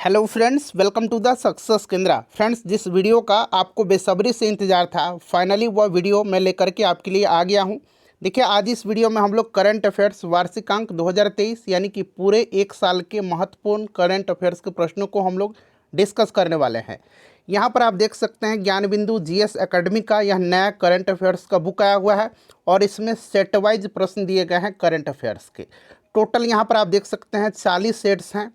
Hello friends, welcome to the success Kendra. Friends, जिस video का आपको बेसब्री से इंतजार था, फाइनली वह वीडियो मैं लेकर के आपके लिए आ गया हूं। देखिए, आज इस वीडियो में हम लोग करंट अफेयर्स वार्षिकांक 2023 यानी कि पूरे एक साल के महत्वपूर्ण करंट अफेयर्स के प्रश्नों को हम लोग डिस्कस करने वाले हैं। यहाँ पर आप देख सकते हैं ज्ञान बिंदु जीएस एकेडमी का यह नया करंट अफेयर्स का बुक आया हुआ है और इसमें सेट वाइज प्रश्न दिए गए हैं करंट अफेयर्स के। टोटल यहाँ पर आप देख सकते हैं 40 सेट्स हैं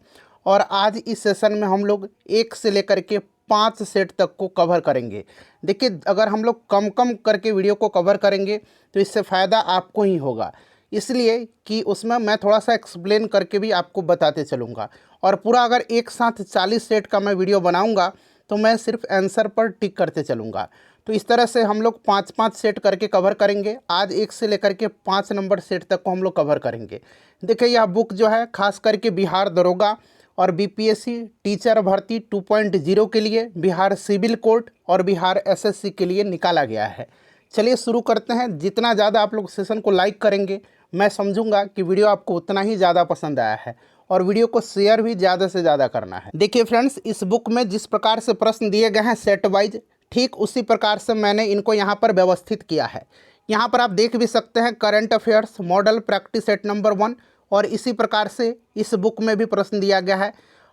और आज इस सेशन में हम लोग 1 से लेकर के 5 सेट तक को कवर करेंगे। देखिए, अगर हम लोग कम कम करके वीडियो को कवर करेंगे तो इससे फ़ायदा आपको ही होगा, इसलिए कि उसमें मैं थोड़ा सा एक्सप्लेन करके भी आपको बताते चलूँगा। और पूरा अगर एक साथ 40 सेट का मैं वीडियो बनाऊँगा तो मैं सिर्फ आंसर पर टिक करते चलूँगा। तो इस तरह से हम लोग 5-5 सेट करके कवर करेंगे। आज 1 से लेकर के 5 नंबर सेट तक को हम लोग कवर करेंगे। देखिए, यह बुक जो है खास करके बिहार दरोगा और बीपीएससी टीचर भर्ती 2.0 के लिए, बिहार सिविल कोर्ट और बिहार एसएससी के लिए निकाला गया है। चलिए शुरू करते हैं। जितना ज़्यादा आप लोग सेशन को लाइक करेंगे, मैं समझूंगा कि वीडियो आपको उतना ही ज़्यादा पसंद आया है, और वीडियो को शेयर भी ज़्यादा से ज़्यादा करना है। देखिए फ्रेंड्स, इस बुक में जिस प्रकार से प्रश्न दिए गए हैं सेट वाइज, ठीक उसी प्रकार से मैंने इनको यहाँ पर व्यवस्थित किया है। यहाँ पर आप देख भी सकते हैं current affairs model practice set number 1, और इसी प्रकार से इस बुक में भी प्रश्न दिया गया है।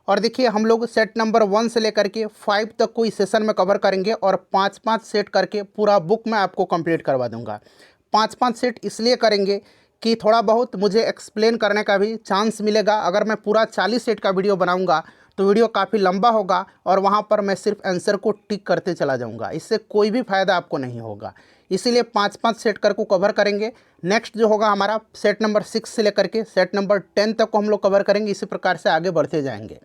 और देखिए, हम लोग सेट नंबर 1 से लेकर के 5 तक को इस सेशन में कवर करेंगे और 5-5 सेट करके पूरा बुक मैं आपको कंप्लीट करवा दूंगा। 5-5 सेट इसलिए करेंगे कि थोड़ा बहुत मुझे एक्सप्लेन करने का भी चांस मिलेगा। अगर मैं पूरा 40 सेट का वीडियो बनाऊंगा तो वीडियो काफ़ी लंबा होगा और वहां पर मैं सिर्फ आंसर को टिक करते चला जाऊंगा, इससे कोई भी फ़ायदा आपको नहीं होगा। इसीलिए 5-5 सेट कर को कवर करेंगे। नेक्स्ट जो होगा हमारा सेट नंबर 6 से लेकर के सेट नंबर 10 तक को हम लोग कवर करेंगे। इसी प्रकार से आगे बढ़ते जाएंगे।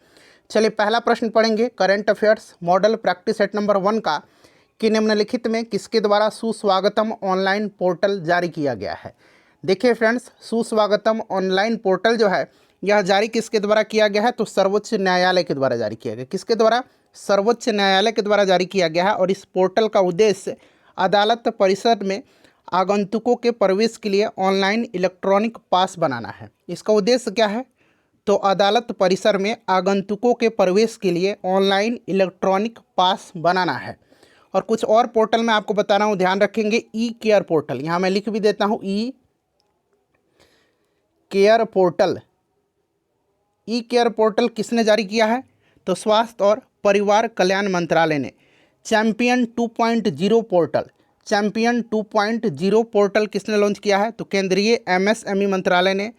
चलिए, पहला प्रश्न पढ़ेंगे current affairs model practice set number 1 का, कि निम्नलिखित में किसके द्वारा सुस्वागतम ऑनलाइन पोर्टल जारी किया गया है। देखिए फ्रेंड्स, सुस्वागतम ऑनलाइन पोर्टल जो है यह जारी किसके द्वारा किया गया है, तो सर्वोच्च न्यायालय के द्वारा जारी किया गया। किसके द्वारा? सर्वोच्च न्यायालय के द्वारा जारी किया गया है। और इस पोर्टल का उद्देश्य अदालत परिसर में आगंतुकों के प्रवेश के लिए ऑनलाइन इलेक्ट्रॉनिक पास बनाना है। इसका उद्देश्य क्या है? तो अदालत परिसर में आगंतुकों के प्रवेश के लिए ऑनलाइन इलेक्ट्रॉनिक पास बनाना है। और कुछ और पोर्टल मैं आपको बता रहा हूँ, ध्यान रखेंगे। ई केयर पोर्टल, यहाँ मैं लिख भी देता हूँ, ई केयर पोर्टल। ई केयर पोर्टल किसने जारी किया है? तो स्वास्थ्य और परिवार कल्याण मंत्रालय ने। चैंपियन 2.0 पोर्टल, चैंपियन 2.0 पोर्टल किसने लॉन्च किया है? तो केंद्रीय एमएसएमई मंत्रालय ने।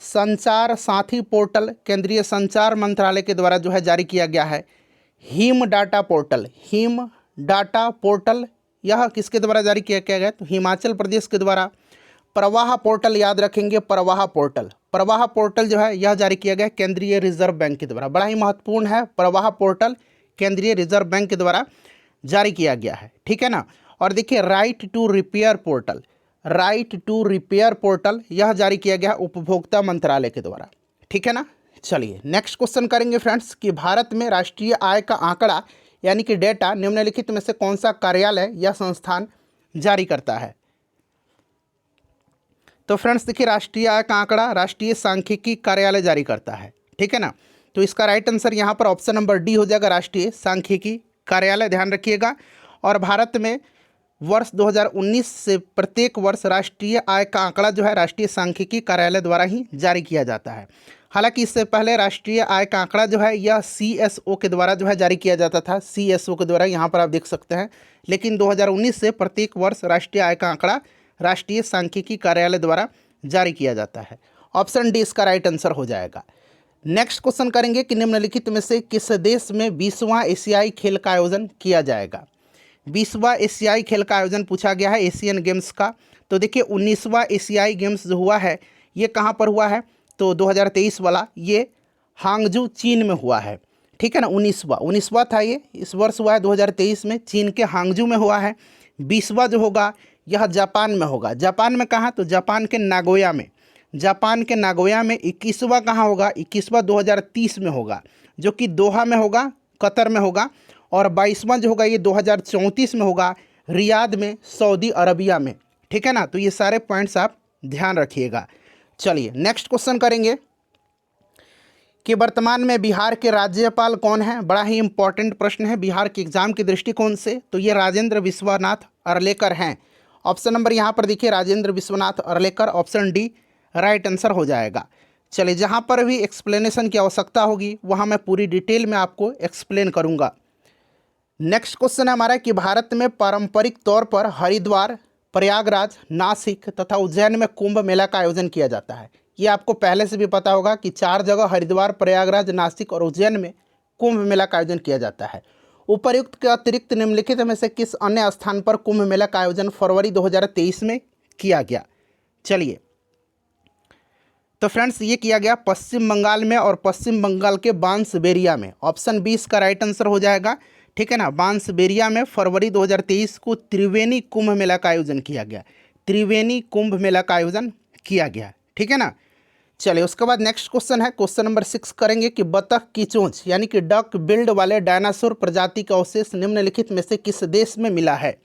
संचार साथी पोर्टल केंद्रीय संचार मंत्रालय के द्वारा जो है जारी किया गया है। Him data portal, him data portal यह किसके द्वारा जारी किया गया? तो हिमाचल प्रदेश के द्वारा। प्रवाह पोर्टल, याद रखेंगे, प्रवाह पोर्टल। प्रवाह पोर्टल जो है यह जारी किया गया केंद्रीय रिजर्व बैंक के द्वारा। बड़ा ही महत्वपूर्ण है, प्रवाह पोर्टल केंद्रीय रिजर्व बैंक के द्वारा जारी किया गया है, ठीक है ना। और देखिए, right to repair portal, right to repair portal यह जारी किया गया उपभोक्ता मंत्रालय के द्वारा, ठीक है ना। चलिए नेक्स्ट क्वेश्चन करेंगे फ्रेंड्स, कि भारत में राष्ट्रीय आय का आंकड़ा यानी कि डेटा निम्नलिखित में से कौन सा कार्यालय या संस्थान जारी करता है? तो फ्रेंड्स देखिए, राष्ट्रीय आय का आंकड़ा राष्ट्रीय सांख्यिकी कार्यालय जारी करता है, ठीक है ना। तो इसका राइट आंसर यहाँ पर ऑप्शन नंबर डी हो जाएगा, राष्ट्रीय सांख्यिकी कार्यालय, ध्यान रखिएगा। और भारत में वर्ष 2019 से प्रत्येक वर्ष राष्ट्रीय आय का आंकड़ा जो है राष्ट्रीय सांख्यिकी कार्यालय द्वारा ही जारी किया जाता है। हालांकि इससे पहले राष्ट्रीय आय का आंकड़ा जो है यह सीएसओ के द्वारा जो है जारी किया जाता था, सीएसओ के द्वारा, यहाँ पर आप देख सकते हैं। लेकिन 2019 से प्रत्येक वर्ष राष्ट्रीय आय का आंकड़ा राष्ट्रीय सांख्यिकी कार्यालय द्वारा जारी किया जाता है। ऑप्शन डी इसका राइट आंसर हो जाएगा। नेक्स्ट क्वेश्चन करेंगे, कि निम्नलिखित में से किस देश में 20वां एशियाई खेल का आयोजन किया जाएगा? 20वां एशियाई खेल का आयोजन पूछा गया है, एशियन गेम्स का। तो देखिए, 19वां एशियाई गेम्स जो हुआ है ये कहाँ पर हुआ है? तो 2023 वाला ये हांगजू चीन में हुआ है, ठीक है ना। 19वां था ये, इस वर्ष हुआ है 2023 में, चीन के हांगजू में हुआ है। 20वां जो होगा यह जापान में होगा। जापान में कहाँ? तो जापान के नागोया में, जापान के नागोया में। 21वां कहाँ होगा? 21वां 2030 में होगा, जो कि दोहा में होगा, कतर में होगा। और 22वां जो होगा ये 2034 में होगा, रियाद में, सऊदी अरबिया में, ठीक है ना। तो ये सारे पॉइंट्स आप ध्यान रखिएगा। चलिए नेक्स्ट क्वेश्चन करेंगे, कि वर्तमान में बिहार के राज्यपाल कौन है। बड़ा ही इंपॉर्टेंट प्रश्न है बिहार के एग्जाम के दृष्टिकोण से। तो ये राजेंद्र विश्वनाथ अर्लेकर हैं। ऑप्शन नंबर यहाँ पर देखिए Rajendra Vishwanath Arlekar, option D right answer हो जाएगा। चलिए, जहाँ पर भी एक्सप्लेनेशन की आवश्यकता होगी वहाँ मैं पूरी डिटेल में आपको एक्सप्लेन करूँगा। नेक्स्ट क्वेश्चन है हमारा कि भारत में पारंपरिक तौर पर हरिद्वार, प्रयागराज, नासिक तथा उज्जैन में कुंभ मेला का आयोजन किया जाता है। ये आपको पहले से भी पता होगा कि 4 जगह हरिद्वार, प्रयागराज, नासिक और उज्जैन में कुंभ मेला का आयोजन किया जाता है। उपर्युक्त के अतिरिक्त निम्नलिखित में से किस अन्य स्थान पर कुंभ मेला का आयोजन फरवरी 2023 में किया गया। चलिए, तो फ्रेंड्स ये किया गया पश्चिम बंगाल में और पश्चिम बंगाल के बांसबेरिया में। ऑप्शन 20 का राइट आंसर हो जाएगा। ठीक है ना, बांसबेरिया में फरवरी 2023 को त्रिवेणी कुंभ मेला का आयोजन किया गया। त्रिवेणी कुंभ मेला का आयोजन किया गया। ठीक है ना। चलिए, उसके बाद नेक्स्ट क्वेश्चन है, क्वेश्चन नंबर 6 करेंगे कि बतख की चोंच यानी कि डक बिल्ड वाले डायनासोर प्रजाति का अवशेष निम्नलिखित में से किस देश में मिला है।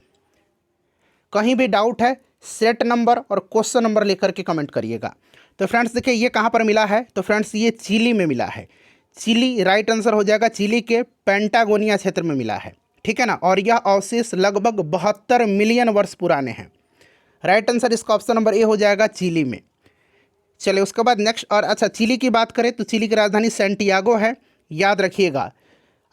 कहीं भी डाउट है सेट नंबर और क्वेश्चन नंबर लेकर के कमेंट करिएगा। तो फ्रेंड्स देखिए ये कहाँ पर मिला है, तो फ्रेंड्स ये चिली में मिला है। चिली राइट आंसर हो जाएगा। चिली के पेंटागोनिया क्षेत्र में मिला है। ठीक है ना, और यह अवशेष लगभग 72 मिलियन वर्ष पुराने हैं। राइट आंसर इसका ऑप्शन नंबर ए हो जाएगा, चिली में। चलिए, उसके बाद नेक्स्ट, और अच्छा चिली की बात करें तो चिली की राजधानी सैंटियागो है, याद रखिएगा।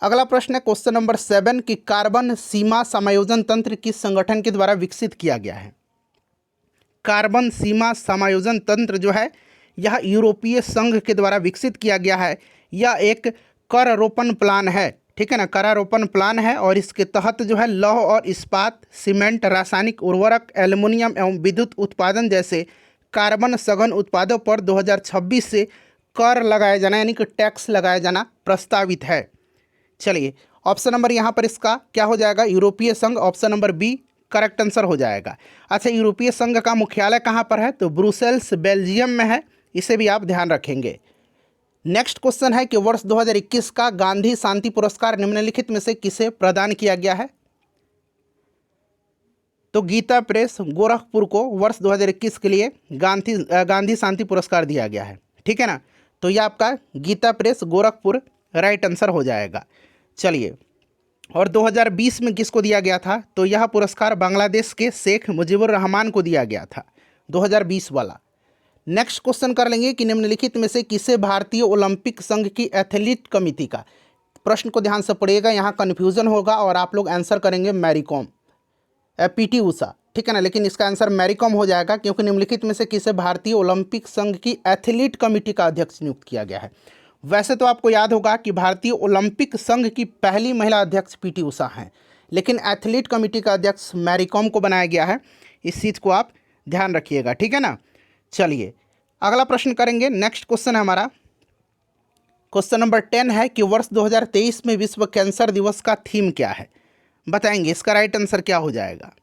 अगला प्रश्न है क्वेश्चन नंबर 7 कि कार्बन सीमा समायोजन तंत्र किस संगठन के द्वारा विकसित किया गया है। कार्बन सीमा समायोजन तंत्र जो है यह यूरोपीय संघ के द्वारा विकसित किया गया है। यह एक करारोपण प्लान है। ठीक है ना, करारोपण प्लान है और इसके तहत जो है लौह और इस्पात, सीमेंट, रासायनिक उर्वरक, एल्युमिनियम एवं विद्युत उत्पादन जैसे कार्बन सघन उत्पादों पर 2026 से कर लगाया जाना यानी कि टैक्स लगाया जाना प्रस्तावित है। चलिए, ऑप्शन नंबर यहाँ पर इसका क्या हो जाएगा, यूरोपीय संघ। Option number B correct answer हो जाएगा। अच्छा, यूरोपीय संघ का मुख्यालय कहाँ पर है, तो ब्रुसेल्स बेल्जियम में है। इसे भी आप ध्यान रखेंगे। नेक्स्ट क्वेश्चन है कि वर्ष 2021 का गांधी शांति पुरस्कार निम्नलिखित में से किसे प्रदान किया गया है। तो गीता प्रेस गोरखपुर को वर्ष 2021 के लिए गांधी शांति पुरस्कार दिया गया है। ठीक है ना, तो यह आपका Gita press Gorakhpur right answer हो जाएगा। चलिए, और 2020 में किसको दिया गया था, तो यह पुरस्कार बांग्लादेश के शेख मुजीबुर रहमान को दिया गया था, 2020 वाला। नेक्स्ट क्वेश्चन कर लेंगे कि निम्नलिखित में से किसे भारतीय ओलंपिक संघ की एथलीट कमेटी का। प्रश्न को ध्यान से पढ़िएगा, यहाँ कन्फ्यूजन होगा और आप लोग आंसर करेंगे मैरी कॉम, पीटी उषा। ठीक है ना, लेकिन इसका आंसर मैरी कॉम हो जाएगा क्योंकि निम्नलिखित में से किसे भारतीय ओलंपिक संघ की एथलीट कमेटी का अध्यक्ष नियुक्त किया गया है। वैसे तो आपको याद होगा कि भारतीय ओलंपिक संघ की पहली महिला अध्यक्ष पीटी उषा हैं, लेकिन एथलीट कमेटी का अध्यक्ष मैरी कॉम को बनाया गया है। इस चीज़ को आप ध्यान रखिएगा। ठीक है ना। चलिए, अगला प्रश्न करेंगे। नेक्स्ट क्वेश्चन है हमारा, क्वेश्चन नंबर 10 है कि वर्ष 2023 में विश्व कैंसर दिवस का थीम क्या है, बताएंगे। इसका राइट आंसर क्या हो जाएगा,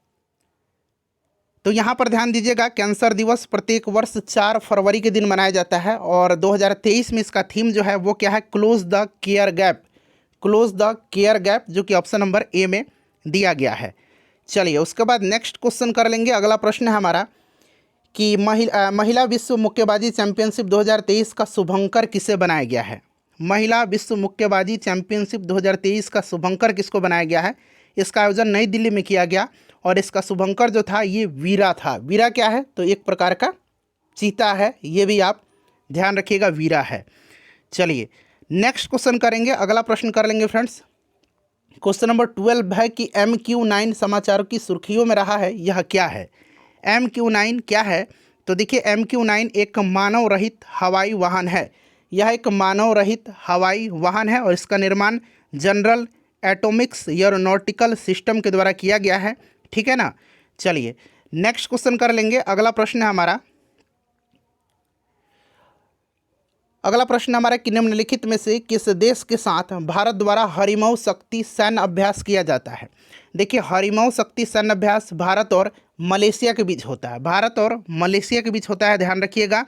तो यहाँ पर ध्यान दीजिएगा, कैंसर दिवस प्रत्येक वर्ष 4 फरवरी के दिन मनाया जाता है और 2023 में इसका थीम जो है वो क्या है, close the care gap. Close the care gap, जो कि ऑप्शन नंबर ए में दिया गया है। चलिए, उसके बाद नेक्स्ट क्वेश्चन कर लेंगे। अगला प्रश्न है हमारा कि महिला विश्व मुक्केबाजी चैंपियनशिप 2023 का शुभंकर किसे बनाया गया है। महिला विश्व मुक्केबाजी चैंपियनशिप 2023 का शुभंकर किसको बनाया गया है। इसका आयोजन नई दिल्ली में किया गया और इसका शुभंकर जो था ये वीरा था। वीरा क्या है, तो एक प्रकार का चीता है, ये भी आप ध्यान रखिएगा, वीरा है। चलिए, नेक्स्ट क्वेश्चन करेंगे। अगला प्रश्न कर लेंगे फ्रेंड्स। क्वेश्चन नंबर 12 है कि MQ9 समाचारों की सुर्खियों में रहा है, यह क्या है। MQ9 क्या है, तो देखिए MQ9 एक मानव रहित हवाई वाहन है। यह एक मानव रहित हवाई वाहन है और इसका निर्माण जनरल एटॉमिक्स एरोनॉटिकल सिस्टम के द्वारा किया गया है। ठीक है ना। चलिए, नेक्स्ट क्वेश्चन कर लेंगे। अगला प्रश्न है हमारा, कि निम्नलिखित में से किस देश के साथ भारत द्वारा हरिमऊ शक्ति सैन्य अभ्यास किया जाता है। देखिए, हरिमऊ शक्ति सैन्य अभ्यास भारत और मलेशिया के बीच होता है। भारत और मलेशिया के बीच होता है, ध्यान रखिएगा,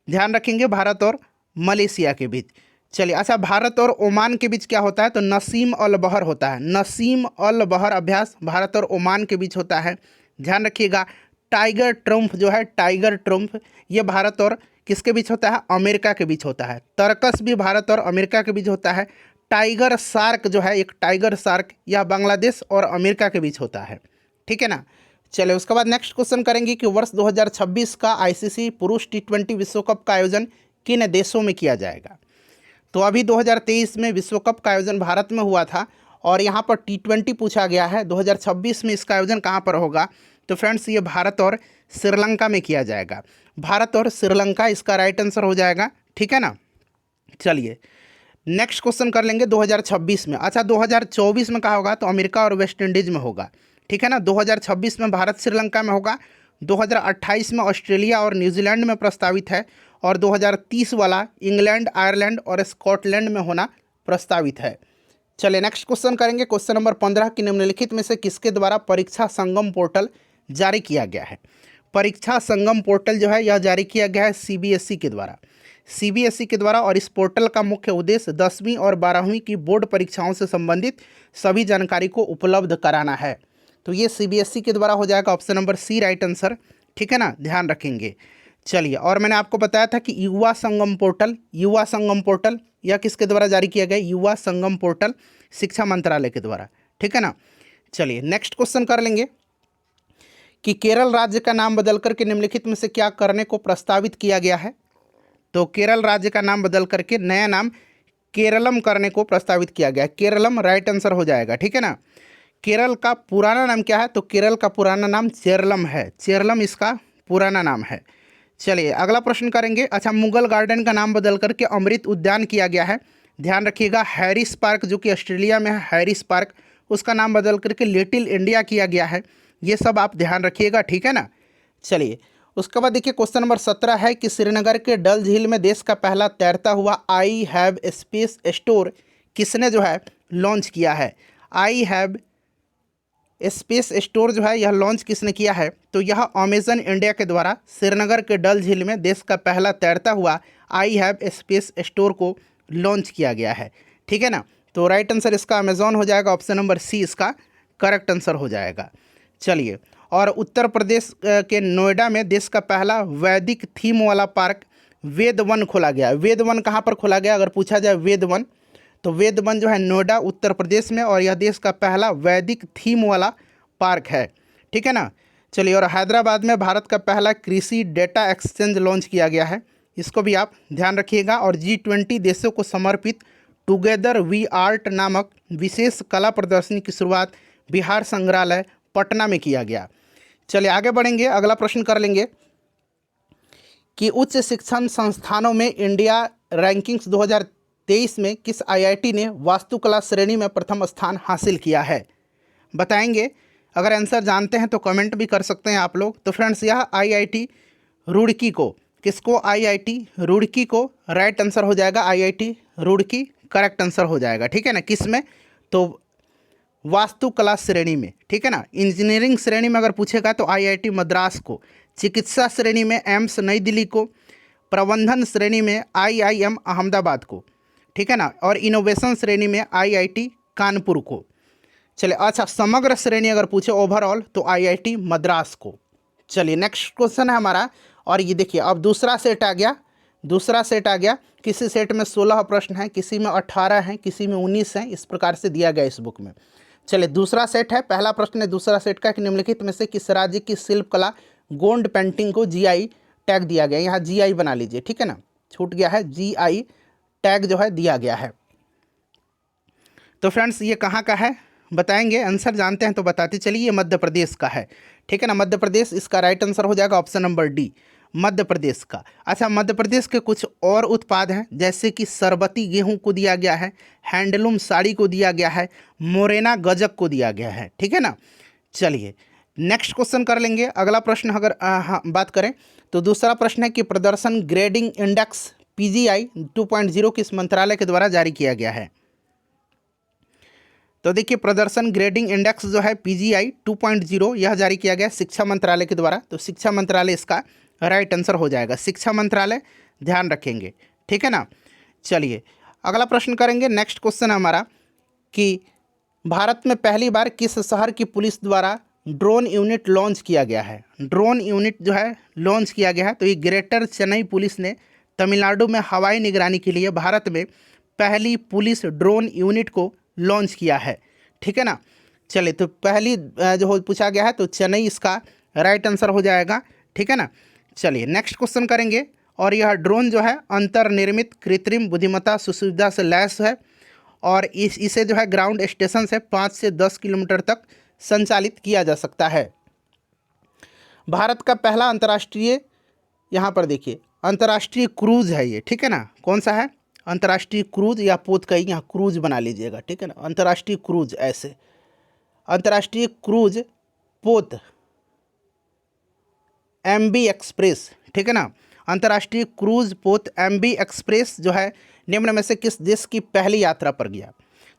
ध्यान रखेंगे, भारत और मलेशिया के बीच। चलिए, अच्छा, भारत और ओमान के बीच क्या होता है, तो नसीम अल बहर होता है। नसीम अल बहर अभ्यास भारत और ओमान के बीच होता है, ध्यान रखिएगा। टाइगर ट्रम्प जो है, टाइगर ट्रम्प, ये भारत और किसके बीच होता है? अमेरिका के बीच होता है। तरकस भी भारत और अमेरिका के बीच होता है। टाइगर शार्क जो है, एक टाइगर शार्क, यह बांग्लादेश और अमेरिका के बीच होता है। ठीक है ना। चलिए उसके बाद नेक्स्ट क्वेश्चन करेंगे कि वर्ष 2026 का आईसीसी पुरुष टी20 विश्व कप का आयोजन किन देशों में किया जाएगा? तो अभी 2023 में विश्व कप का आयोजन भारत में हुआ था और यहाँ पर टी20 पूछा गया है। 2026 में इसका आयोजन कहाँ पर होगा? तो फ्रेंड्स ये भारत और श्रीलंका में किया जाएगा। भारत और श्रीलंका इसका राइट आंसर हो जाएगा। ठीक है ना। चलिए नेक्स्ट क्वेश्चन कर लेंगे 2026 में। अच्छा 2024 में कहाँ होगा? तो अमेरिका और वेस्ट इंडीज में होगा। ठीक है ना। 2026 में भारत श्रीलंका में होगा। 2028 में ऑस्ट्रेलिया और न्यूजीलैंड में प्रस्तावित है और 2030 वाला इंग्लैंड, आयरलैंड और स्कॉटलैंड में होना प्रस्तावित है। चलिए नेक्स्ट क्वेश्चन करेंगे। क्वेश्चन नंबर 15 की निम्नलिखित में से किसके द्वारा परीक्षा संगम पोर्टल जारी किया गया है? परीक्षा संगम पोर्टल जो है यह जारी किया गया है सीबीएसई के द्वारा। सीबीएसई के द्वारा, और इस पोर्टल का मुख्य उद्देश्य 10वीं और 12वीं की बोर्ड परीक्षाओं से संबंधित सभी जानकारी को उपलब्ध कराना है। तो ये सीबीएसई के द्वारा हो जाएगा। Option number C right answer. ठीक है ना, ध्यान रखेंगे। चलिए, और मैंने आपको बताया था कि युवा संगम पोर्टल यह किसके द्वारा जारी किया गया? युवा संगम पोर्टल शिक्षा मंत्रालय के द्वारा। ठीक है ना। चलिए नेक्स्ट क्वेश्चन कर लेंगे कि केरल राज्य का नाम बदल करके निम्नलिखित में से क्या करने को प्रस्तावित किया गया है? तो केरल राज्य का नाम बदल करके नया नाम केरलम करने को प्रस्तावित किया गया है। केरलम राइट आंसर हो जाएगा। ठीक है ना। केरल का पुराना नाम क्या है? तो केरल का पुराना नाम चेरलम है। चेरलम इसका पुराना नाम है। चलिए अगला प्रश्न करेंगे। अच्छा, मुगल गार्डन का नाम बदल करके अमृत उद्यान किया गया है। ध्यान रखिएगा। हैरिस पार्क जो कि ऑस्ट्रेलिया में है, हैरिस पार्क, उसका नाम बदल करके लिटिल इंडिया किया गया है। ये सब आप ध्यान रखिएगा। ठीक है ना। चलिए उसके बाद देखिए क्वेश्चन नंबर 17 है कि श्रीनगर के डल झील में देश का पहला तैरता हुआ आई हैव स्पेस स्टोर किसने जो है लॉन्च किया है? आई हैव स्पेस स्टोर जो है यह लॉन्च किसने किया है? तो यह अमेजन इंडिया के द्वारा श्रीनगर के डल झील में देश का पहला तैरता हुआ आई हैव स्पेस स्टोर को लॉन्च किया गया है। ठीक है ना। तो राइट आंसर इसका अमेजॉन हो जाएगा। ऑप्शन नंबर सी इसका करेक्ट आंसर हो जाएगा। चलिए, और उत्तर प्रदेश के नोएडा में देश का पहला वैदिक थीम वाला पार्क वेद वन खोला गया। वेद वन कहाँ पर खोला गया अगर पूछा जाए? वेद वन, तो वेद वन जो है नोएडा उत्तर प्रदेश में, और यह देश का पहला वैदिक थीम वाला पार्क है। ठीक है ना। चलिए, और हैदराबाद में भारत का पहला कृषि डेटा एक्सचेंज लॉन्च किया गया है। इसको भी आप ध्यान रखिएगा। और G20 देशों को समर्पित टुगेदर वी आर्ट नामक विशेष कला प्रदर्शनी की शुरुआत बिहार संग्रहालय पटना में किया गया। चलिए आगे बढ़ेंगे। अगला प्रश्न कर लेंगे कि उच्च शिक्षण संस्थानों में इंडिया रैंकिंग्स 2023 में किस आईआईटी ने वास्तुकला श्रेणी में प्रथम स्थान हासिल किया है? बताएंगे। अगर आंसर जानते हैं तो कमेंट भी कर सकते हैं आप लोग। तो फ्रेंड्स यह आईआईटी रुड़की को, किसको? आईआईटी रुड़की को राइट आंसर हो जाएगा। आईआईटी रुड़की करेक्ट आंसर हो जाएगा। ठीक है ना। किस में? तो वास्तुकला श्रेणी में। ठीक है ना। इंजीनियरिंग श्रेणी में अगर पूछेगा तो आईआईटी मद्रास को, चिकित्सा श्रेणी में एम्स नई दिल्ली को, प्रबंधन श्रेणी में आईआईएम अहमदाबाद को। ठीक है ना। और इनोवेशन श्रेणी में आईआईटी कानपुर को। चलिए, अच्छा समग्र श्रेणी अगर पूछे ओवरऑल तो आईआईटी मद्रास को। चलिए नेक्स्ट क्वेश्चन है हमारा, और ये देखिए अब दूसरा सेट आ गया। किसी सेट में 16 प्रश्न हैं, किसी में 18 हैं, किसी में 19 हैं। इस प्रकार से दिया गया इस बुक में। चलिए दूसरा सेट है। पहला प्रश्न है दूसरा सेट का कि निम्नलिखित में से किस राज्य की शिल्पकला गोंड पेंटिंग को जीआई टैग दिया गया? यहाँ जीआई बना लीजिए। ठीक है ना, छूट गया है, जीआई टैग जो है दिया गया है। तो फ्रेंड्स ये कहाँ का है बताएंगे? आंसर जानते हैं तो बताते चलिए। ये मध्य प्रदेश का है। ठीक है ना। मध्य प्रदेश इसका राइट आंसर हो जाएगा। Option number D, Madhya Pradesh का। अच्छा, मध्य प्रदेश के कुछ और उत्पाद हैं जैसे कि सरबती गेहूं को दिया गया है, हैंडलूम साड़ी को दिया गया है, मोरेना गजक को दिया गया है। ठीक है ना। चलिए नेक्स्ट क्वेश्चन कर लेंगे। अगला प्रश्न अगर बात करें तो दूसरा प्रश्न है कि प्रदर्शन ग्रेडिंग इंडेक्स PGI 2.0 किस मंत्रालय के द्वारा जारी किया गया है? तो देखिए प्रदर्शन ग्रेडिंग इंडेक्स जो है PGI 2.0 यह जारी किया गया शिक्षा मंत्रालय के द्वारा। तो शिक्षा मंत्रालय इसका राइट आंसर हो जाएगा। शिक्षा मंत्रालय, ध्यान रखेंगे। ठीक है ना। चलिए अगला प्रश्न करेंगे। नेक्स्ट क्वेश्चन हमारा कि भारत में पहली बार किस शहर की पुलिस द्वारा ड्रोन यूनिट लॉन्च किया गया है। ड्रोन यूनिट जो है लॉन्च किया गया है। तो ये ग्रेटर चेन्नई पुलिस ने तमिलनाडु में हवाई निगरानी के लिए भारत में पहली पुलिस ड्रोन यूनिट को लॉन्च किया है। ठीक है ना। चलिए, तो पहली जो हो पूछा गया है तो चेन्नई इसका राइट आंसर हो जाएगा। ठीक है ना। चलिए नेक्स्ट क्वेश्चन करेंगे। और यह ड्रोन जो है अंतर्निर्मित कृत्रिम बुद्धिमत्ता सुविधा से लैस है और इसे जो है ग्राउंड स्टेशन से 5 से 10 किलोमीटर तक संचालित किया जा सकता है। भारत का पहला अंतर्राष्ट्रीय, यहाँ पर देखिए अंतर्राष्ट्रीय क्रूज है ये। ठीक है ना। कौन सा है? अंतर्राष्ट्रीय क्रूज या पोत कहीं, यहाँ क्रूज बना लीजिएगा। ठीक है ना। अंतर्राष्ट्रीय क्रूज, ऐसे अंतर्राष्ट्रीय क्रूज पोत MV एक्सप्रेस। ठीक है ना। अंतर्राष्ट्रीय क्रूज पोत MV एक्सप्रेस जो है निम्न में से किस देश की पहली यात्रा पर गया?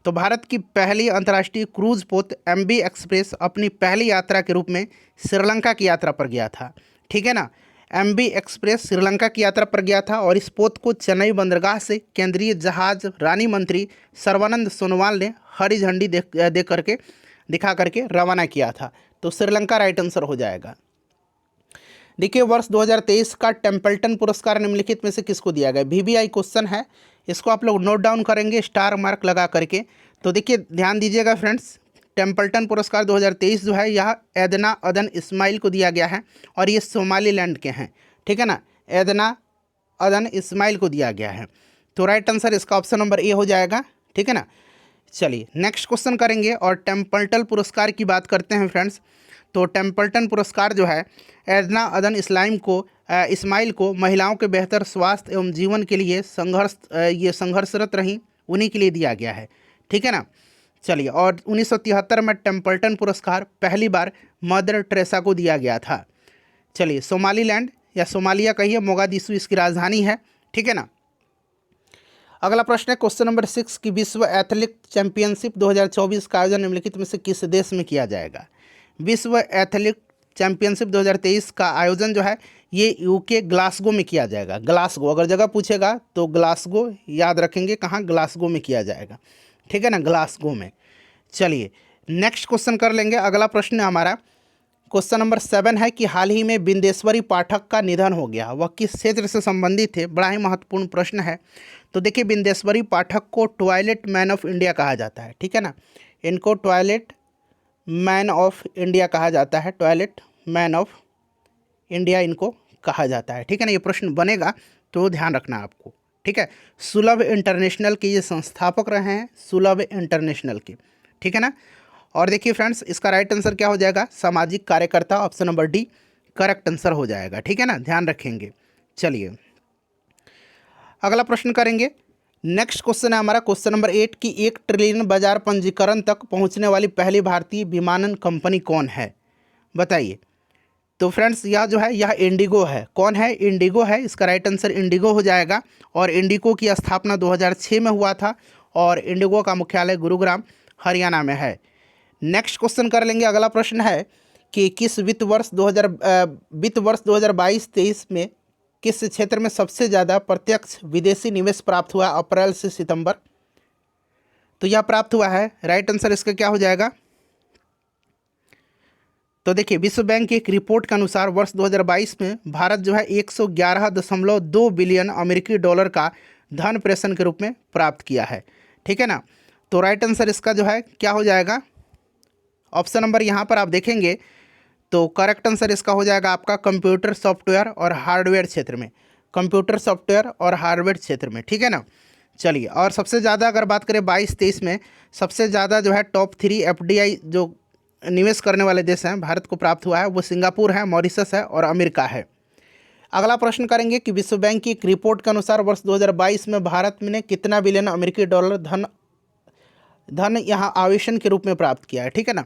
तो भारत की पहली अंतर्राष्ट्रीय क्रूज पोत MV एक्सप्रेस अपनी पहली यात्रा के रूप में श्रीलंका की यात्रा पर गया था। ठीक है ना। MV एक्सप्रेस श्रीलंका की यात्रा पर गया था और इस पोत को चेन्नई बंदरगाह से केंद्रीय जहाज रानी मंत्री सर्बानंद सोनोवाल ने हरी झंडी दिखा करके रवाना किया था। तो श्रीलंका राइट आंसर हो जाएगा। देखिए, वर्ष 2023 का टेम्पल्टन पुरस्कार निम्नलिखित में से किसको दिया गया? VBI क्वेश्चन है, इसको आप लोग नोट डाउन करेंगे स्टार मार्क लगा करके। तो देखिए ध्यान दीजिएगा फ्रेंड्स, टेम्पल्टन पुरस्कार 2023 जो है यह एदना अदन इस्माइल को दिया गया है और ये सोमालीलैंड के हैं। ठीक है ना। एदना अदन इस्माइल को दिया गया है। तो राइट आंसर इसका ऑप्शन नंबर ए हो जाएगा। ठीक है ना। चलिए नेक्स्ट क्वेश्चन करेंगे और टेम्पल्टन पुरस्कार की बात करते हैं फ्रेंड्स। तो टेम्पल्टन पुरस्कार जो है एदना अदन इस्माइल को महिलाओं के बेहतर स्वास्थ्य एवं जीवन के लिए संघर्षरत रहीं उन्हीं के लिए दिया गया है। ठीक है ना। चलिए, और 1973 में टेम्पल्टन पुरस्कार पहली बार मदर टेरेसा को दिया गया था। चलिए, सोमालीलैंड या सोमालिया कहिए, मोगादिशु इसकी राजधानी है। ठीक है ना। अगला प्रश्न है क्वेश्चन नंबर 6 की विश्व एथलेटिक चैंपियनशिप 2024 का आयोजन निम्नलिखित में से किस देश में किया जाएगा? विश्व एथलेटिक चैंपियनशिप 2023 का आयोजन जो है ये UK ग्लासगो में किया जाएगा। ग्लासगो, अगर जगह पूछेगा तो ग्लासगो याद रखेंगे, कहाँ? ग्लासगो में किया जाएगा। ठीक है ना, ग्लासगो में। चलिए नेक्स्ट क्वेश्चन कर लेंगे। अगला प्रश्न हमारा क्वेश्चन नंबर 7 है कि हाल ही में बिंदेश्वरी पाठक का निधन हो गया, वह किस क्षेत्र से संबंधित थे? बड़ा ही महत्वपूर्ण प्रश्न है। तो देखिए, बिंदेश्वरी पाठक को टॉयलेट मैन ऑफ इंडिया कहा जाता है। ठीक है ना। इनको टॉयलेट मैन ऑफ इंडिया कहा जाता है। टॉयलेट मैन ऑफ इंडिया इनको कहा जाता है। ठीक है ना। ये प्रश्न बनेगा तो ध्यान रखना आपको। ठीक है। सुलभ इंटरनेशनल के ये संस्थापक रहे हैं, सुलभ इंटरनेशनल के। ठीक है ना। और देखिए फ्रेंड्स, इसका राइट आंसर क्या हो जाएगा? सामाजिक कार्यकर्ता, option number D correct answer हो जाएगा। ठीक है ना, ध्यान रखेंगे। चलिए अगला प्रश्न करेंगे। नेक्स्ट क्वेश्चन है हमारा क्वेश्चन नंबर 8 की 1 ट्रिलियन बाजार पंजीकरण तक पहुंचने वाली पहली भारतीय विमानन कंपनी कौन है? बताइए। तो फ्रेंड्स यह जो है यह इंडिगो है। कौन है? इंडिगो है। इसका राइट आंसर इंडिगो हो जाएगा। और इंडिगो की स्थापना 2006 में हुआ था और इंडिगो का मुख्यालय गुरुग्राम हरियाणा में है। नेक्स्ट क्वेश्चन कर लेंगे। अगला प्रश्न है कि किस वित्त वर्ष 2022-23 में किस क्षेत्र में सबसे ज़्यादा प्रत्यक्ष विदेशी निवेश प्राप्त हुआ अप्रैल से सितंबर? तो यह प्राप्त हुआ है। राइट आंसर इसका क्या हो जाएगा? तो देखिए, विश्व बैंक की एक रिपोर्ट के अनुसार वर्ष 2022 में भारत जो है 111.2 बिलियन अमेरिकी डॉलर का धन प्रेषण के रूप में प्राप्त किया है। ठीक है ना। तो राइट आंसर इसका जो है क्या हो जाएगा? ऑप्शन नंबर यहाँ पर आप देखेंगे तो करेक्ट आंसर इसका हो जाएगा आपका कंप्यूटर सॉफ्टवेयर और हार्डवेयर क्षेत्र में। कंप्यूटर सॉफ्टवेयर और हार्डवेयर क्षेत्र में। ठीक है ना। चलिए, और सबसे ज़्यादा अगर बात करें 22-23 में सबसे ज़्यादा जो है टॉप 3 FDI जो निवेश करने वाले देश हैं भारत को प्राप्त हुआ है, वो सिंगापुर है, मॉरिशस है और अमेरिका है। अगला प्रश्न करेंगे कि विश्व बैंक की एक रिपोर्ट के अनुसार वर्ष 2022 में भारत ने कितना बिलियन अमेरिकी डॉलर धन यहाँ आवेशन के रूप में प्राप्त किया है। ठीक है ना।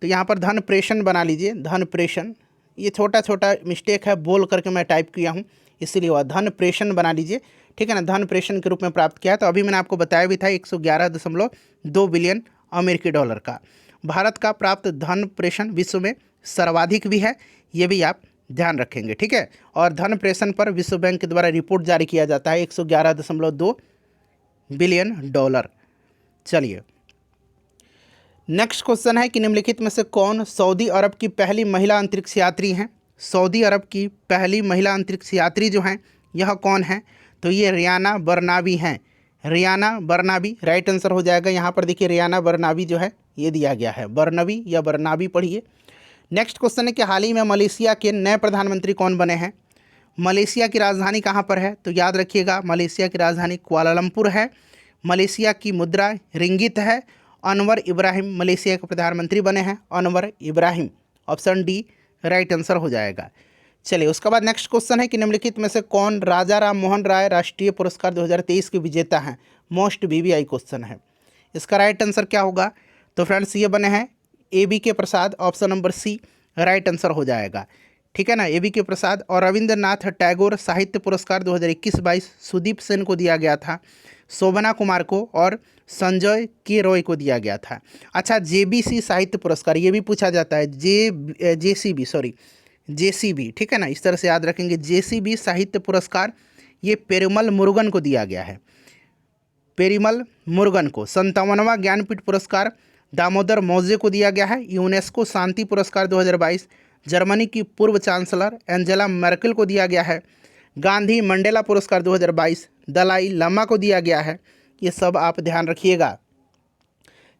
तो यहाँ पर धन प्रेषण बना लीजिए, धन प्रेषण। ये छोटा छोटा मिस्टेक है, बोल करके मैं टाइप किया हूँ इसीलिए हुआ। धन प्रेषण बना लीजिए। ठीक है ना। धन प्रेषण के रूप में प्राप्त किया है। तो अभी मैंने आपको बताया भी था 111.2 बिलियन अमेरिकी डॉलर का भारत का प्राप्त धन प्रेषण विश्व में सर्वाधिक भी है, ये भी आप ध्यान रखेंगे। ठीक है। और धन प्रेषण पर विश्व बैंक के द्वारा रिपोर्ट जारी किया जाता है 111.2 बिलियन डॉलर। चलिए नेक्स्ट क्वेश्चन है कि निम्नलिखित में से कौन सऊदी अरब की पहली महिला अंतरिक्ष यात्री हैं। सऊदी अरब की पहली महिला अंतरिक्ष यात्री जो हैं यह कौन है, तो ये रियाना बरनाबी हैं। रियाना बरनाबी राइट आंसर हो जाएगा। यहाँ पर देखिए रियाना बरनाबी जो है ये दिया गया है, बरनबी या बरनाबी पढ़िए। नेक्स्ट क्वेश्चन है कि हाल ही में मलेशिया के नए प्रधानमंत्री कौन बने हैं। मलेशिया की राजधानी कहाँ पर है, तो याद रखिएगा मलेशिया की राजधानी कुआलालंपुर है। मलेशिया की मुद्रा रिंगित है। अनवर इब्राहिम मलेशिया के प्रधानमंत्री बने हैं, Anwar Ibrahim. Option D right answer हो जाएगा। चलिए उसके बाद नेक्स्ट क्वेश्चन है कि निम्नलिखित में से कौन राजा राम मोहन राय राष्ट्रीय पुरस्कार 2023 के विजेता हैं। मोस्ट वीवीआई क्वेश्चन है। इसका राइट आंसर क्या होगा, तो फ्रेंड्स ये बने हैं A B. K Prasad. Option number C right answer हो जाएगा। ठीक है ना, ए.बी. के प्रसाद। और रविंद्रनाथ टैगोर साहित्य पुरस्कार 2021-22 सुदीप सेन को दिया गया था, शोभना कुमार को और संजय के रॉय को दिया गया था। अच्छा, जेबीसी साहित्य पुरस्कार ये भी पूछा जाता है, जेसीबी, ठीक है ना, इस तरह से याद रखेंगे। जेसीबी साहित्य पुरस्कार ये पेरुमल मुरुगन को दिया गया है, पेरुमल मुरुगन को। 57वां ज्ञानपीठ पुरस्कार दामोदर मौजे को दिया गया है। यूनेस्को शांति पुरस्कार 2022 जर्मनी की पूर्व चांसलर एंजेला मर्केल को दिया गया है। गांधी मंडेला पुरस्कार 2022 दलाई लामा को दिया गया है। ये सब आप ध्यान रखिएगा।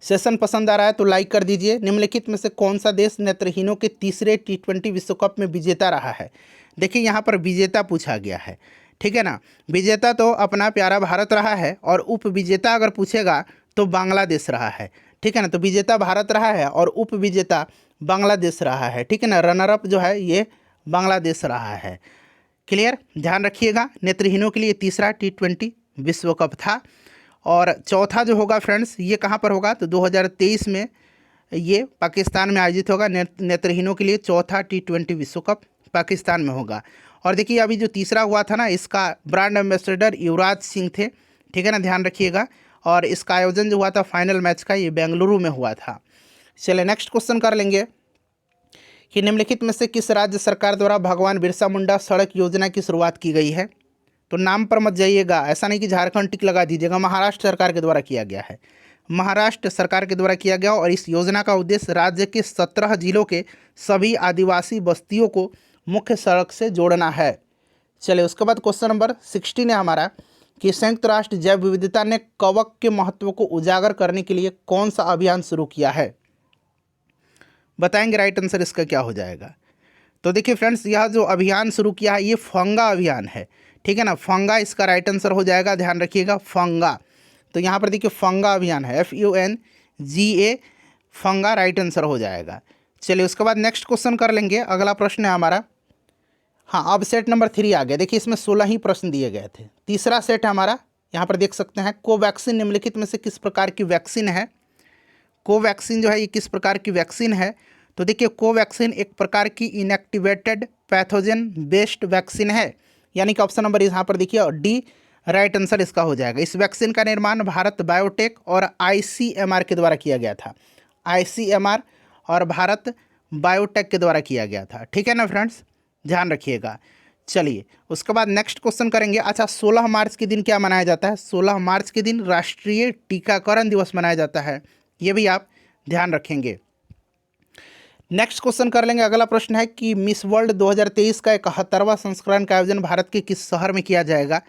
सेशन पसंद आ रहा है तो लाइक कर दीजिए। निम्नलिखित में से कौन सा देश नेत्रहीनों के तीसरे T20 विश्व कप में विजेता रहा है। देखिए यहाँ पर विजेता पूछा गया है, ठीक है ना। विजेता तो अपना प्यारा भारत रहा है, और उप विजेता अगर पूछेगा तो बांग्लादेश रहा है, ठीक है ना। तो विजेता भारत रहा है और उप विजेता बांग्लादेश रहा है, ठीक है ना। रनर अप जो है ये बांग्लादेश रहा है। क्लियर, ध्यान रखिएगा। नेत्रहीनों के लिए तीसरा T20 विश्व कप था। और चौथा जो होगा फ्रेंड्स ये कहाँ पर होगा, तो 2023 में ये पाकिस्तान में आयोजित होगा। नेत्रहीनों के लिए चौथा T20 विश्व कप पाकिस्तान में होगा। और देखिए अभी जो तीसरा हुआ था ना, इसका ब्रांड एम्बेसडर युवराज सिंह थे, ठीक है ना, ध्यान रखिएगा। और इसका आयोजन जो हुआ था फाइनल मैच का, ये बेंगलुरु में हुआ था। चलिए नेक्स्ट क्वेश्चन कर लेंगे कि निम्नलिखित में से किस राज्य सरकार द्वारा भगवान बिरसा मुंडा सड़क योजना की शुरुआत की गई है। तो नाम पर मत जाइएगा, ऐसा नहीं कि झारखंड टिक लगा दीजिएगा। महाराष्ट्र सरकार के द्वारा किया गया है, महाराष्ट्र सरकार के द्वारा किया गया। और इस योजना का उद्देश्य राज्य के 17 जिलों के सभी आदिवासी बस्तियों को मुख्य सड़क से जोड़ना है। चलिए उसके बाद क्वेश्चन नंबर 16 है हमारा कि संयुक्त राष्ट्र जैव विविधता ने कवक के महत्व को उजागर करने के लिए कौन सा अभियान शुरू किया है। बताएंगे राइट आंसर इसका क्या हो जाएगा। तो देखिए फ्रेंड्स यह जो अभियान शुरू किया है ये फंगा अभियान है, ठीक है ना। फंगा इसका राइट आंसर हो जाएगा, ध्यान रखिएगा फंगा। तो यहाँ पर देखिए फंगा अभियान है, FUNGA, फंगा राइट आंसर हो जाएगा। चलिए उसके बाद नेक्स्ट क्वेश्चन कर लेंगे। अगला प्रश्न है हमारा, हाँ अब सेट नंबर 3 आ गया। देखिए इसमें 16 ही प्रश्न दिए गए थे। तीसरा सेट है हमारा, यहाँ पर देख सकते हैं। कोवैक्सीन निम्नलिखित में से किस प्रकार की वैक्सीन है। कोवैक्सीन जो है ये किस प्रकार की वैक्सीन है, तो देखिए कोवैक्सीन एक प्रकार की इनएक्टिवेटेड पैथोजन बेस्ड वैक्सीन है, यानी कि ऑप्शन नंबर यहाँ पर देखिए डी राइट आंसर इसका हो जाएगा। इस वैक्सीन का निर्माण भारत बायोटेक और ICMR के द्वारा किया गया था, ICMR और भारत बायोटेक के द्वारा किया गया था, ठीक है ना फ्रेंड्स, ध्यान रखिएगा। चलिए उसके बाद नेक्स्ट क्वेश्चन करेंगे। अच्छा 16 मार्च के दिन क्या मनाया जाता है। 16 मार्च के दिन राष्ट्रीय टीकाकरण दिवस मनाया जाता है, ये भी आप ध्यान रखेंगे। नेक्स्ट क्वेश्चन कर लेंगे। अगला प्रश्न है कि मिस वर्ल्ड 2023 का 71वां संस्करण का आयोजन भारत के किस शहर में किया जाएगा।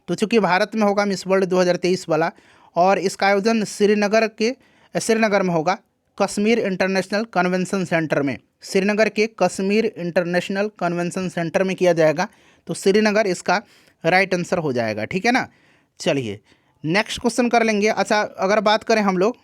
तो चूंकि भारत में होगा मिस वर्ल्ड 2023 वाला, और इसका आयोजन श्रीनगर में होगा, कश्मीर इंटरनेशनल कन्वेंशन सेंटर में। श्रीनगर के कश्मीर इंटरनेशनल कन्वेंशन सेंटर में किया जाएगा, तो श्रीनगर इसका राइट आंसर हो जाएगा, ठीक है ना। चलिए नेक्स्ट क्वेश्चन कर लेंगे। अच्छा अगर बात करें हम लोग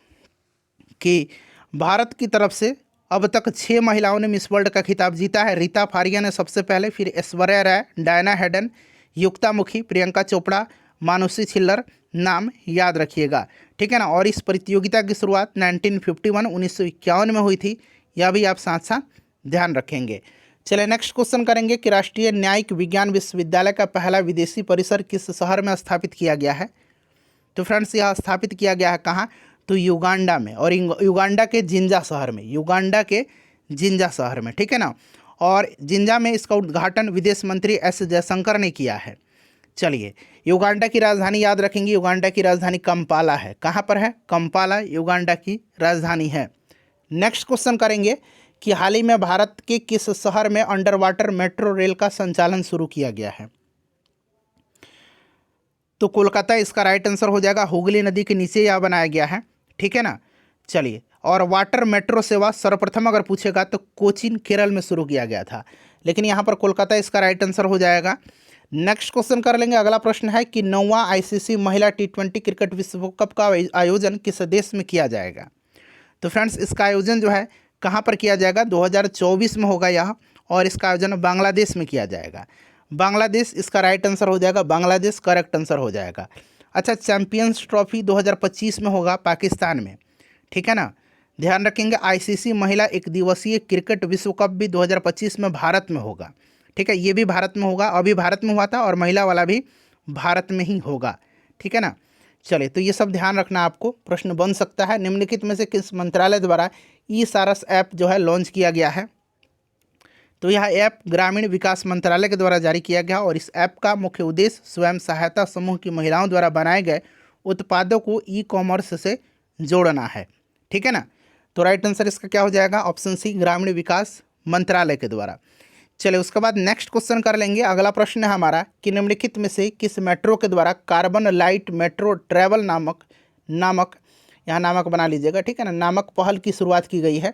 कि भारत की तरफ से अब तक 6 महिलाओं ने मिस वर्ल्ड का खिताब जीता है। रीता फारिया ने सबसे पहले, फिर ऐश्वर्या राय, डायना हेडन, युक्ता मुखी, प्रियंका चोपड़ा, मानुषी छिल्लर, नाम याद रखिएगा, ठीक है ना। और इस प्रतियोगिता की शुरुआत 1951 में हुई थी, यह भी आप साथ साथ ध्यान रखेंगे। चलिए नेक्स्ट क्वेश्चन करेंगे कि राष्ट्रीय न्यायिक विज्ञान विश्वविद्यालय का पहला विदेशी परिसर किस शहर में स्थापित किया गया है। तो फ्रेंड्स यह स्थापित किया गया है कहाँ, तो युगांडा में, और युगांडा के जिंजा शहर में, युगांडा के जिंजा शहर में, ठीक है ना। और जिंजा में इसका उद्घाटन विदेश मंत्री S जयशंकर ने किया है। चलिए युगांडा की राजधानी याद रखेंगे, युगांडा की राजधानी कंपाला है। कहाँ पर है, कंपाला युगांडा की राजधानी है। नेक्स्ट क्वेश्चन करेंगे कि हाल ही में भारत के किस शहर में अंडर वाटर मेट्रो रेल का संचालन शुरू किया गया है। तो कोलकाता इसका राइट आंसर हो जाएगा। हुगली नदी के नीचे यह बनाया गया है, ठीक है ना। चलिए, और वाटर मेट्रो सेवा सर्वप्रथम अगर पूछेगा तो कोचीन केरल में शुरू किया गया था, लेकिन यहाँ पर कोलकाता इसका राइट आंसर हो जाएगा। नेक्स्ट क्वेश्चन कर लेंगे। अगला प्रश्न है कि 9वां आईसीसी महिला T20 क्रिकेट विश्व कप का आयोजन किस देश में किया जाएगा। तो फ्रेंड्स, इसका आयोजन जो है कहाँ पर किया जाएगा, 2024 में होगा यह, और इसका आयोजन बांग्लादेश में किया जाएगा। बांग्लादेश इसका राइट आंसर हो जाएगा, बांग्लादेश करेक्ट आंसर हो जाएगा। अच्छा, चैंपियंस ट्रॉफी 2025 में होगा पाकिस्तान में, ठीक है ना। ध्यान रखेंगे, आईसीसी महिला एक दिवसीय क्रिकेट विश्व कप भी 2025 में भारत में होगा, ठीक है। ये भी भारत में होगा, अभी भारत में हुआ था, और महिला वाला भी भारत में ही होगा, ठीक है ना। चलिए, तो ये सब ध्यान रखना, आपको प्रश्न बन सकता है। निम्नलिखित में से किस मंत्रालय द्वारा ई सारस ऐप जो है लॉन्च किया गया है। तो यह ऐप ग्रामीण विकास मंत्रालय के द्वारा जारी किया गया, और इस ऐप का मुख्य उद्देश्य स्वयं सहायता समूह की महिलाओं द्वारा बनाए गए उत्पादों को ई कॉमर्स से जोड़ना है, ठीक है ना। तो राइट आंसर इसका क्या हो जाएगा, ऑप्शन सी, ग्रामीण विकास मंत्रालय के द्वारा। चलिए, उसके बाद नेक्स्ट क्वेश्चन कर लेंगे। अगला प्रश्न है हमारा कि निम्नलिखित में से किस मेट्रो के द्वारा कार्बन लाइट मेट्रो ट्रैवल नामक यहाँ नामक बना लीजिएगा, ठीक है ना, नामक पहल की शुरुआत की गई है।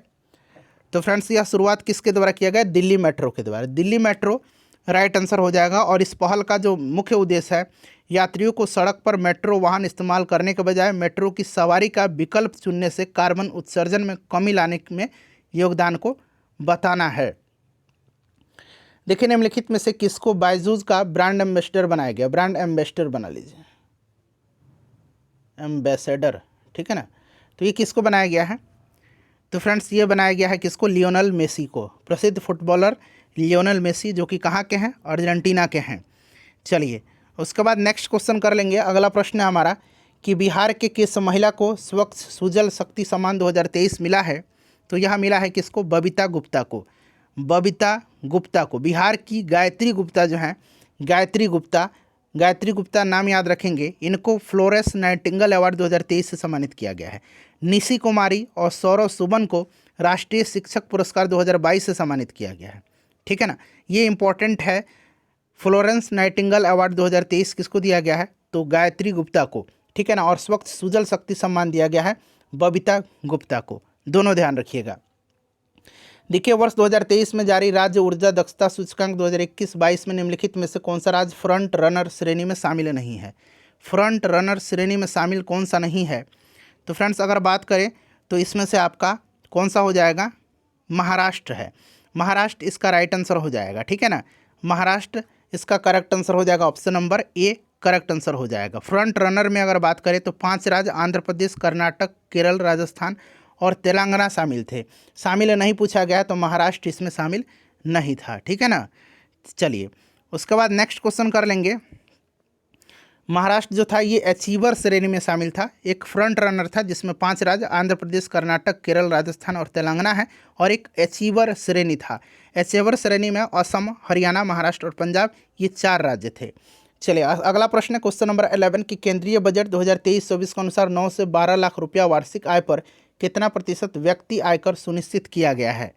तो फ्रेंड्स, यह शुरुआत किसके द्वारा किया गया, दिल्ली मेट्रो के द्वारा। दिल्ली मेट्रो राइट आंसर हो जाएगा। और इस पहल का जो मुख्य उद्देश्य है, यात्रियों को सड़क पर मेट्रो वाहन इस्तेमाल करने के बजाय मेट्रो की सवारी का विकल्प चुनने से कार्बन उत्सर्जन में कमी लाने में योगदान को बताना है। देखिए, निम्नलिखित में से किसको बायजूस का ब्रांड एम्बेसडर बनाया गया, ब्रांड एम्बेसडर बना लीजिए, एम्बेसडर, ठीक है ना। तो ये किसको बनाया गया है, तो फ्रेंड्स ये बनाया गया है किसको, लियोनेल मेसी को, प्रसिद्ध फुटबॉलर लियोनेल मेसी, जो कि कहाँ के हैं, अर्जेंटीना के हैं। चलिए, उसके बाद नेक्स्ट क्वेश्चन कर लेंगे। अगला प्रश्न है हमारा कि बिहार के किस महिला को स्वच्छ सुजल शक्ति सम्मान 2023 मिला है। तो यह मिला है किसको, बबीता गुप्ता को, बबीता गुप्ता को। बिहार की गायत्री गुप्ता जो हैं, गायत्री गुप्ता नाम याद रखेंगे, इनको फ्लोरेंस नाइटिंगेल अवार्ड 2023 से सम्मानित किया गया है। निशी कुमारी और सौरव सुमन को राष्ट्रीय शिक्षक पुरस्कार 2022 से सम्मानित किया गया है, ठीक है ना। ये इंपॉर्टेंट है, फ्लोरेंस नाइटिंगेल अवार्ड 2023 किसको दिया गया है, तो गायत्री गुप्ता को, ठीक है ना। और स्वच्छ सुजल शक्ति सम्मान दिया गया है बबीता गुप्ता को, दोनों ध्यान रखिएगा। देखिए, वर्ष 2023 में जारी राज्य ऊर्जा दक्षता सूचकांक 2021-22 में निम्नलिखित में से कौन सा राज्य फ्रंट रनर श्रेणी में शामिल नहीं है। फ्रंट रनर श्रेणी में शामिल कौन सा नहीं है, तो फ्रेंड्स अगर बात करें तो इसमें से आपका कौन सा हो जाएगा, महाराष्ट्र है। महाराष्ट्र इसका राइट आंसर हो जाएगा, ठीक है ना। महाराष्ट्र इसका करेक्ट आंसर हो जाएगा, option number A correct answer हो जाएगा। फ्रंट रनर में अगर बात करें तो 5 राज्य आंध्र प्रदेश, कर्नाटक, केरल, राजस्थान और तेलंगाना शामिल थे। शामिल नहीं पूछा गया तो महाराष्ट्र इसमें शामिल नहीं था, ठीक है ना। चलिए, उसके बाद नेक्स्ट क्वेश्चन कर लेंगे। महाराष्ट्र जो था ये अचीवर श्रेणी में शामिल था, एक फ्रंट रनर था जिसमें 5 राज्य आंध्र प्रदेश, कर्नाटक, केरल, राजस्थान और तेलंगाना है, और एक अचीवर श्रेणी था। अचीवर श्रेणी में असम, हरियाणा, महाराष्ट्र और पंजाब, ये 4 राज्य थे। चलिए, अगला प्रश्न है क्वेश्चन नंबर 11 की केंद्रीय बजट 2023-24 के अनुसार 9 से 12 लाख रुपया वार्षिक आय पर कितना प्रतिशत व्यक्ति आयकर सुनिश्चित किया गया है।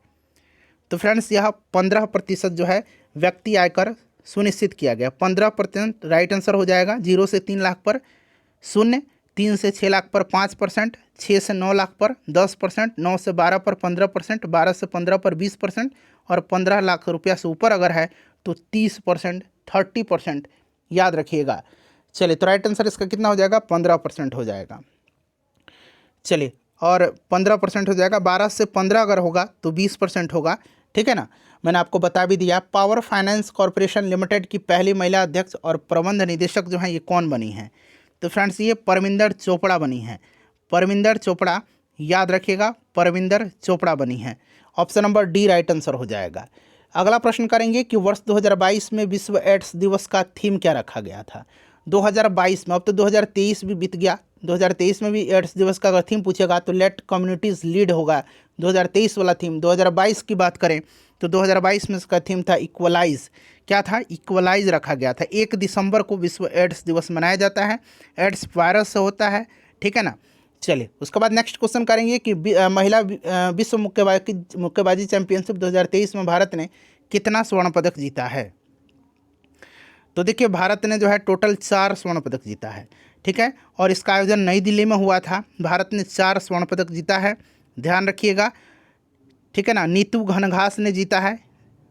तो फ्रेंड्स यह 15% जो है व्यक्ति आयकर सुनिश्चित किया गया। 15% राइट आंसर हो जाएगा। 0 से 3 लाख पर 0, 3 से 6 लाख पर 5%, 6 से 9 लाख पर 10%, 9 से 12 पर 15%, 12 से 15 पर 20%, और 15 लाख रुपया से ऊपर अगर है तो 30%, 30% याद रखिएगा। चलिए, तो राइट आंसर इसका कितना हो जाएगा, 15% हो जाएगा। चलिए, और 15% हो जाएगा। 12 से 15 अगर होगा तो 20% होगा, ठीक है ना। मैंने आपको बता भी दिया। पावर फाइनेंस कॉरपोरेशन लिमिटेड की पहली महिला अध्यक्ष और प्रबंध निदेशक जो हैं ये कौन बनी हैं, तो फ्रेंड्स ये परमिंदर चोपड़ा बनी हैं। परमिंदर चोपड़ा याद रखिएगा, परमिंदर चोपड़ा बनी हैं। Option number D right answer हो जाएगा। अगला प्रश्न करेंगे कि वर्ष 2022 में विश्व एड्स दिवस का थीम क्या रखा गया था। 2022 में, अब तो 2023 भी बीत गया, 2023 में भी एड्स दिवस का अगर थीम पूछेगा तो लेट कम्युनिटीज़ लीड होगा 2023 वाला थीम। 2022 की बात करें तो 2022 में इसका थीम था इक्वलाइज। क्या था, इक्वलाइज रखा गया था। 1 दिसंबर को विश्व एड्स दिवस मनाया जाता है। एड्स वायरस से होता है, ठीक है ना। चलिए उसके बाद नेक्स्ट क्वेश्चन करेंगे कि महिला विश्व मुक्केबाजी चैंपियनशिप 2023 में भारत ने कितना स्वर्ण पदक जीता है। तो देखिए भारत ने जो है टोटल 4 स्वर्ण पदक जीता है, ठीक है। और इसका आयोजन नई दिल्ली में हुआ था। भारत ने 4 स्वर्ण पदक जीता है, ध्यान रखिएगा, ठीक है ना। नीतू घनघास ने जीता है,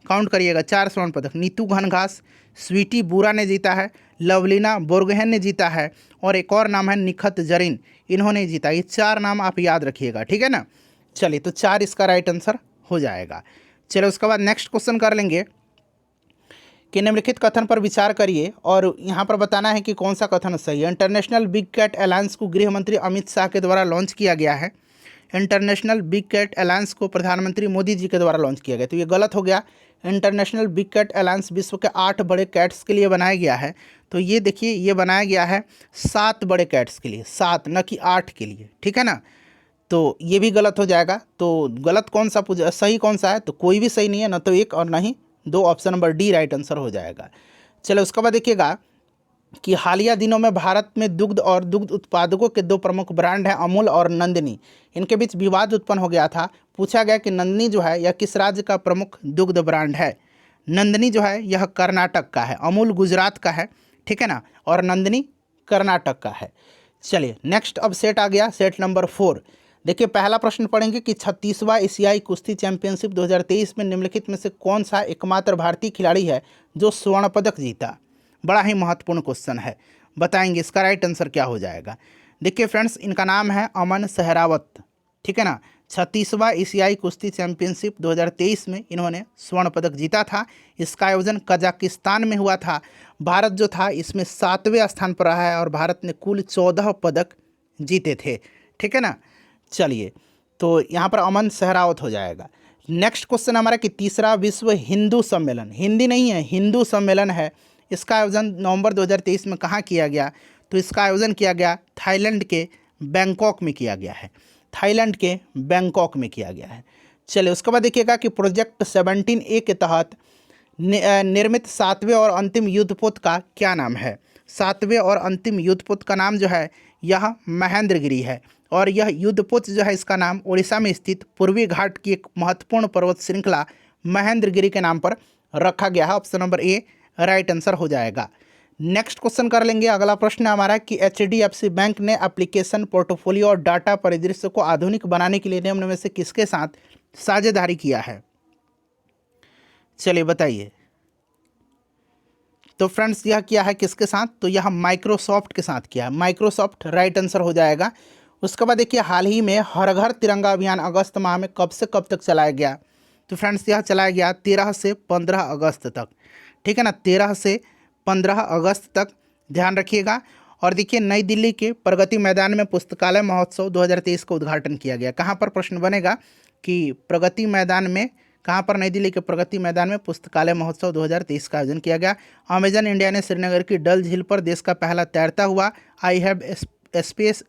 काउंट करिएगा, 4 स्वर्ण पदक। नीतू घनघास, स्वीटी बुरा ने जीता है, लवलीना बोरगोहेन ने जीता है, और एक और नाम है निखत जरीन, इन्होंने जीता। ये 4 नाम आप याद रखिएगा, ठीक है ना। चलिए तो 4 इसका राइट आंसर हो जाएगा। चलिए उसके बाद नेक्स्ट क्वेश्चन कर लेंगे कि निम्नलिखित कथन पर विचार करिए और यहाँ पर बताना है कि कौन सा कथन सही है। इंटरनेशनल बिग कैट अलायंस को गृह मंत्री अमित शाह के द्वारा लॉन्च किया गया है। इंटरनेशनल बिग कैट अलायंस को प्रधानमंत्री मोदी जी के द्वारा लॉन्च किया गया, तो ये गलत हो गया। इंटरनेशनल बिग कैट अलायंस विश्व के 8 बड़े कैट्स के लिए बनाया गया है। तो ये देखिए ये बनाया गया है 7 बड़े कैट्स के लिए, 7 न कि 8 के लिए, ठीक है ना। तो ये भी गलत हो जाएगा। तो गलत कौन सा सही कौन सा है, तो कोई भी सही नहीं है, न तो 1 और न ही 2, option number D right answer हो जाएगा। चलो उसके बाद देखिएगा कि हालिया दिनों में भारत में दुग्ध और दुग्ध उत्पादकों के 2 प्रमुख ब्रांड हैं, अमूल और नंदिनी। इनके बीच विवाद उत्पन्न हो गया था। पूछा गया कि नंदिनी जो है यह किस राज्य का प्रमुख दुग्ध ब्रांड है। नंदिनी जो है यह कर्नाटक का है, अमूल गुजरात का है, ठीक है ना, और नंदिनी कर्नाटक का है। चलिए नेक्स्ट अब सेट आ गया, सेट नंबर 4। देखिए पहला प्रश्न पढ़ेंगे कि 36वां एशियाई कुश्ती चैंपियनशिप 2023 में निम्नलिखित में से कौन सा एकमात्र भारतीय खिलाड़ी है जो स्वर्ण पदक जीता। बड़ा ही महत्वपूर्ण क्वेश्चन है, बताएंगे इसका राइट आंसर क्या हो जाएगा। देखिए फ्रेंड्स इनका नाम है अमन सहरावत, ठीक है ना। 36वां एशियाई कुश्ती चैंपियनशिप 2023 में इन्होंने स्वर्ण पदक जीता था। इसका आयोजन कजाकिस्तान में हुआ था। भारत जो था इसमें 7वें स्थान पर रहा है और भारत ने कुल 14 पदक जीते थे, ठीक है ना। चलिए तो यहाँ पर अमन सहरावत हो जाएगा। नेक्स्ट क्वेश्चन हमारा कि तीसरा विश्व हिंदू सम्मेलन, हिंदी नहीं है हिंदू सम्मेलन है, इसका आयोजन नवंबर 2023 में कहाँ किया गया। तो इसका आयोजन किया गया थाईलैंड के बैंकॉक में किया गया है, थाईलैंड के बैंकॉक में किया गया है। चलिए उसके बाद देखिएगा कि प्रोजेक्ट 17A के तहत निर्मित 7वें और अंतिम युद्धपोत का क्या नाम है। 7वें और अंतिम युद्धपोत का नाम जो है यह महेंद्रगिरी है, और यह युद्धपोत जो है इसका नाम उड़ीसा में स्थित पूर्वी घाट की एक महत्वपूर्ण पर्वत श्रृंखला महेंद्रगिरी के नाम पर रखा गया है। Option number A right answer हो जाएगा। नेक्स्ट क्वेश्चन कर लेंगे। अगला प्रश्न हमारा कि HDFC बैंक ने एप्लीकेशन पोर्टफोलियो और डाटा परिदृश्य को आधुनिक बनाने के लिए निम्न में से किसके साथ साझेदारी किया है। चलिए बताइए। तो फ्रेंड्स यह किया है किसके साथ, तो यह माइक्रोसॉफ्ट के साथ किया है, माइक्रोसॉफ्ट राइट आंसर हो जाएगा। उसके बाद देखिए हाल ही में हर घर तिरंगा अभियान अगस्त माह में कब से कब तक चलाया गया। तो फ्रेंड्स यह चलाया गया 13 से 15 अगस्त तक, ठीक है ना, 13 से 15 अगस्त तक, ध्यान रखिएगा। और देखिए नई दिल्ली के प्रगति मैदान में पुस्तकालय महोत्सव 2023 का उद्घाटन किया गया। कहाँ पर प्रश्न बनेगा कि प्रगति मैदान में, कहाँ पर, नई दिल्ली के प्रगति मैदान में पुस्तकालय महोत्सव 2023 का आयोजन किया गया। अमेजन इंडिया ने श्रीनगर की डल झील पर देश का पहला तैरता हुआ I have space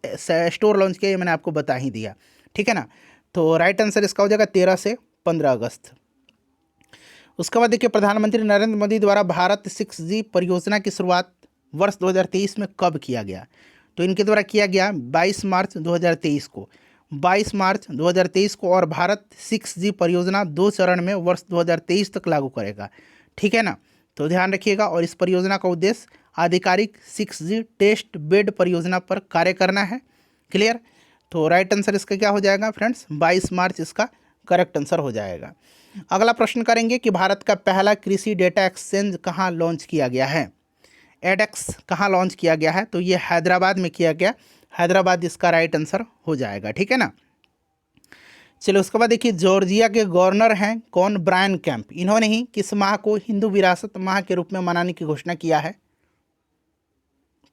store launch किया, ये मैंने आपको बता ही दिया, ठीक है ना। तो राइट आंसर इसका हो जाएगा 13 से 15 अगस्त। उसके बाद देखिए प्रधानमंत्री नरेंद्र मोदी द्वारा भारत 6G परियोजना की शुरुआत वर्ष 2023 में कब किया गया। तो इनके द्वारा किया गया 22 मार्च 2023 को, 22 मार्च 2023 को। और भारत 6G परियोजना 2 चरण में वर्ष 2023 तक लागू करेगा, ठीक है ना। तो ध्यान रखिएगा। और इस परियोजना का उद्देश्य आधिकारिक 6G टेस्ट बेड परियोजना पर कार्य करना है, क्लियर। तो राइट आंसर इसका क्या हो जाएगा फ्रेंड्स, 22 मार्च इसका करेक्ट आंसर हो जाएगा। अगला प्रश्न करेंगे कि भारत का पहला कृषि डेटा एक्सचेंज कहाँ लॉन्च किया गया है। एडेक्स कहाँ लॉन्च किया गया है, तो ये हैदराबाद में किया गया, हैदराबाद इसका राइट आंसर हो जाएगा, ठीक है ना। चलो उसके बाद देखिए जॉर्जिया के गवर्नर हैं कौन, ब्रायन कैंप। इन्होंने ही किस माह को हिंदू विरासत माह के रूप में मनाने की घोषणा किया है।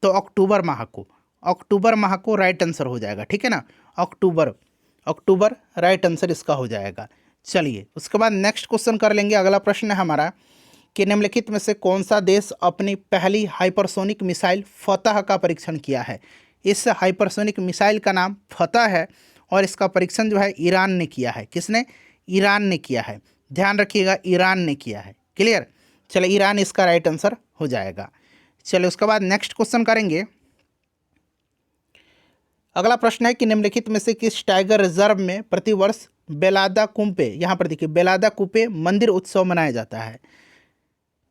तो अक्टूबर माह को, अक्टूबर माह को राइट आंसर हो जाएगा, ठीक है ना। अक्टूबर, अक्टूबर राइट आंसर इसका हो जाएगा। चलिए उसके बाद नेक्स्ट क्वेश्चन कर लेंगे। अगला प्रश्न है हमारा कि निम्नलिखित में से कौन सा देश अपनी पहली हाइपरसोनिक मिसाइल फतह का परीक्षण किया है। इस हाइपरसोनिक मिसाइल का नाम फतह है और इसका परीक्षण जो है ईरान ने किया है। किसने, ईरान ने किया है, ध्यान रखिएगा, ईरान ने किया है, क्लियर। चलो ईरान इसका राइट आंसर हो जाएगा। चलो उसके बाद नेक्स्ट क्वेश्चन करेंगे अगला प्रश्न है कि निम्नलिखित में से किस टाइगर रिजर्व में प्रतिवर्ष बेलादा कुंपे, यहाँ पर देखिए बेलादा कुपे मंदिर उत्सव मनाया जाता है।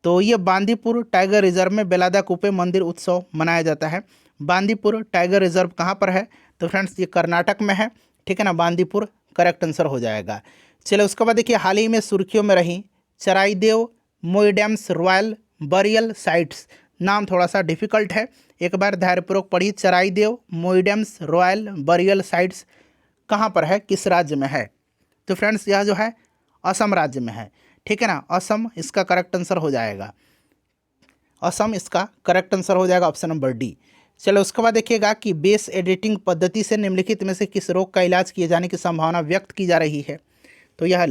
तो ये बांदीपुर टाइगर रिजर्व में बेलादा कुपे मंदिर उत्सव मनाया जाता है। बांदीपुर टाइगर रिजर्व कहाँ पर है? तो फ्रेंड्स ये कर्नाटक में है, ठीक है ना। बांदीपुर करेक्ट आंसर हो जाएगा। चलो उसके बाद देखिए हाल ही में सुर्खियों में रही चराइदेव मोइडेम्स रॉयल बरियल साइट्स, नाम थोड़ा सा डिफिकल्ट है, एक बार धैर्यपूर्वक पढ़िए। चराइदेव मोइडेम्स रॉयल बरियल साइट्स कहाँ पर है, किस राज्य में है? तो फ्रेंड्स यह जो है असम राज्य में है, ठीक है ना। असम इसका करेक्ट आंसर हो जाएगा, असम इसका करेक्ट आंसर हो जाएगा, ऑप्शन नंबर डी। चलो उसके बाद देखिएगा कि बेस एडिटिंग पद्धति से निम्नलिखित में से किस रोग का इलाज किए जाने की संभावना व्यक्त की जा रही है? तो यह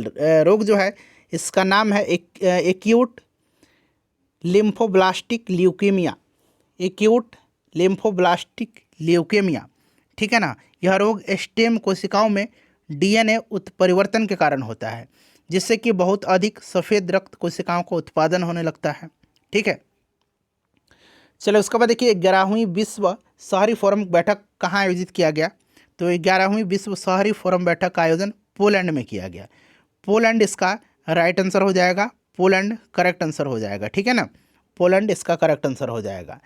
रोग जो है इसका नाम है acute lymphoblastic leukaemia, acute lymphoblastic leukaemia, ठीक है ना। यह रोग स्टेम कोशिकाओं में डीएनए उत्परिवर्तन के कारण होता है, जिससे कि बहुत अधिक सफ़ेद रक्त कोशिकाओं को उत्पादन होने लगता है, ठीक है। चलो उसके बाद देखिए 11वीं विश्व शहरी फोरम बैठक कहाँ आयोजित किया गया? तो 11वीं विश्व शहरी फोरम बैठक का आयोजन पोलैंड में किया गया। पोलैंड इसका राइट आंसर हो जाएगा, पोलैंड करेक्ट आंसर हो जाएगा, ठीक है ना। पोलैंड इसका करेक्ट आंसर हो जाएगा।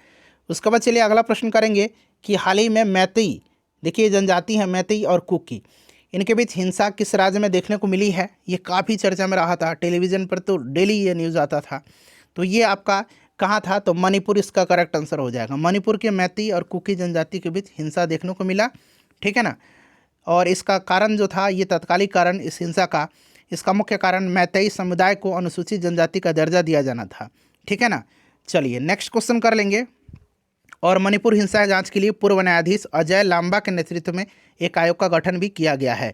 उसके बाद चलिए अगला प्रश्न करेंगे कि हाल ही में मैतेई, देखिए जनजाति है मैतेई और कुकी, इनके बीच हिंसा किस राज्य में देखने को मिली है? ये काफ़ी चर्चा में रहा था, टेलीविज़न पर तो डेली ये न्यूज़ आता था। तो ये आपका कहाँ था? तो मणिपुर इसका करेक्ट आंसर हो जाएगा। मणिपुर के मैतेई और कुकी जनजाति के बीच हिंसा देखने को मिला, ठीक है ना। और इसका कारण जो था, ये तत्कालिक कारण इस हिंसा का, इसका मुख्य कारण मैतेई समुदाय को अनुसूचित जनजाति का दर्जा दिया जाना था, ठीक है ना। चलिए नेक्स्ट क्वेश्चन कर लेंगे। और मणिपुर हिंसा जांच के लिए पूर्व न्यायाधीश अजय लांबा के नेतृत्व में एक आयोग का गठन भी किया गया है।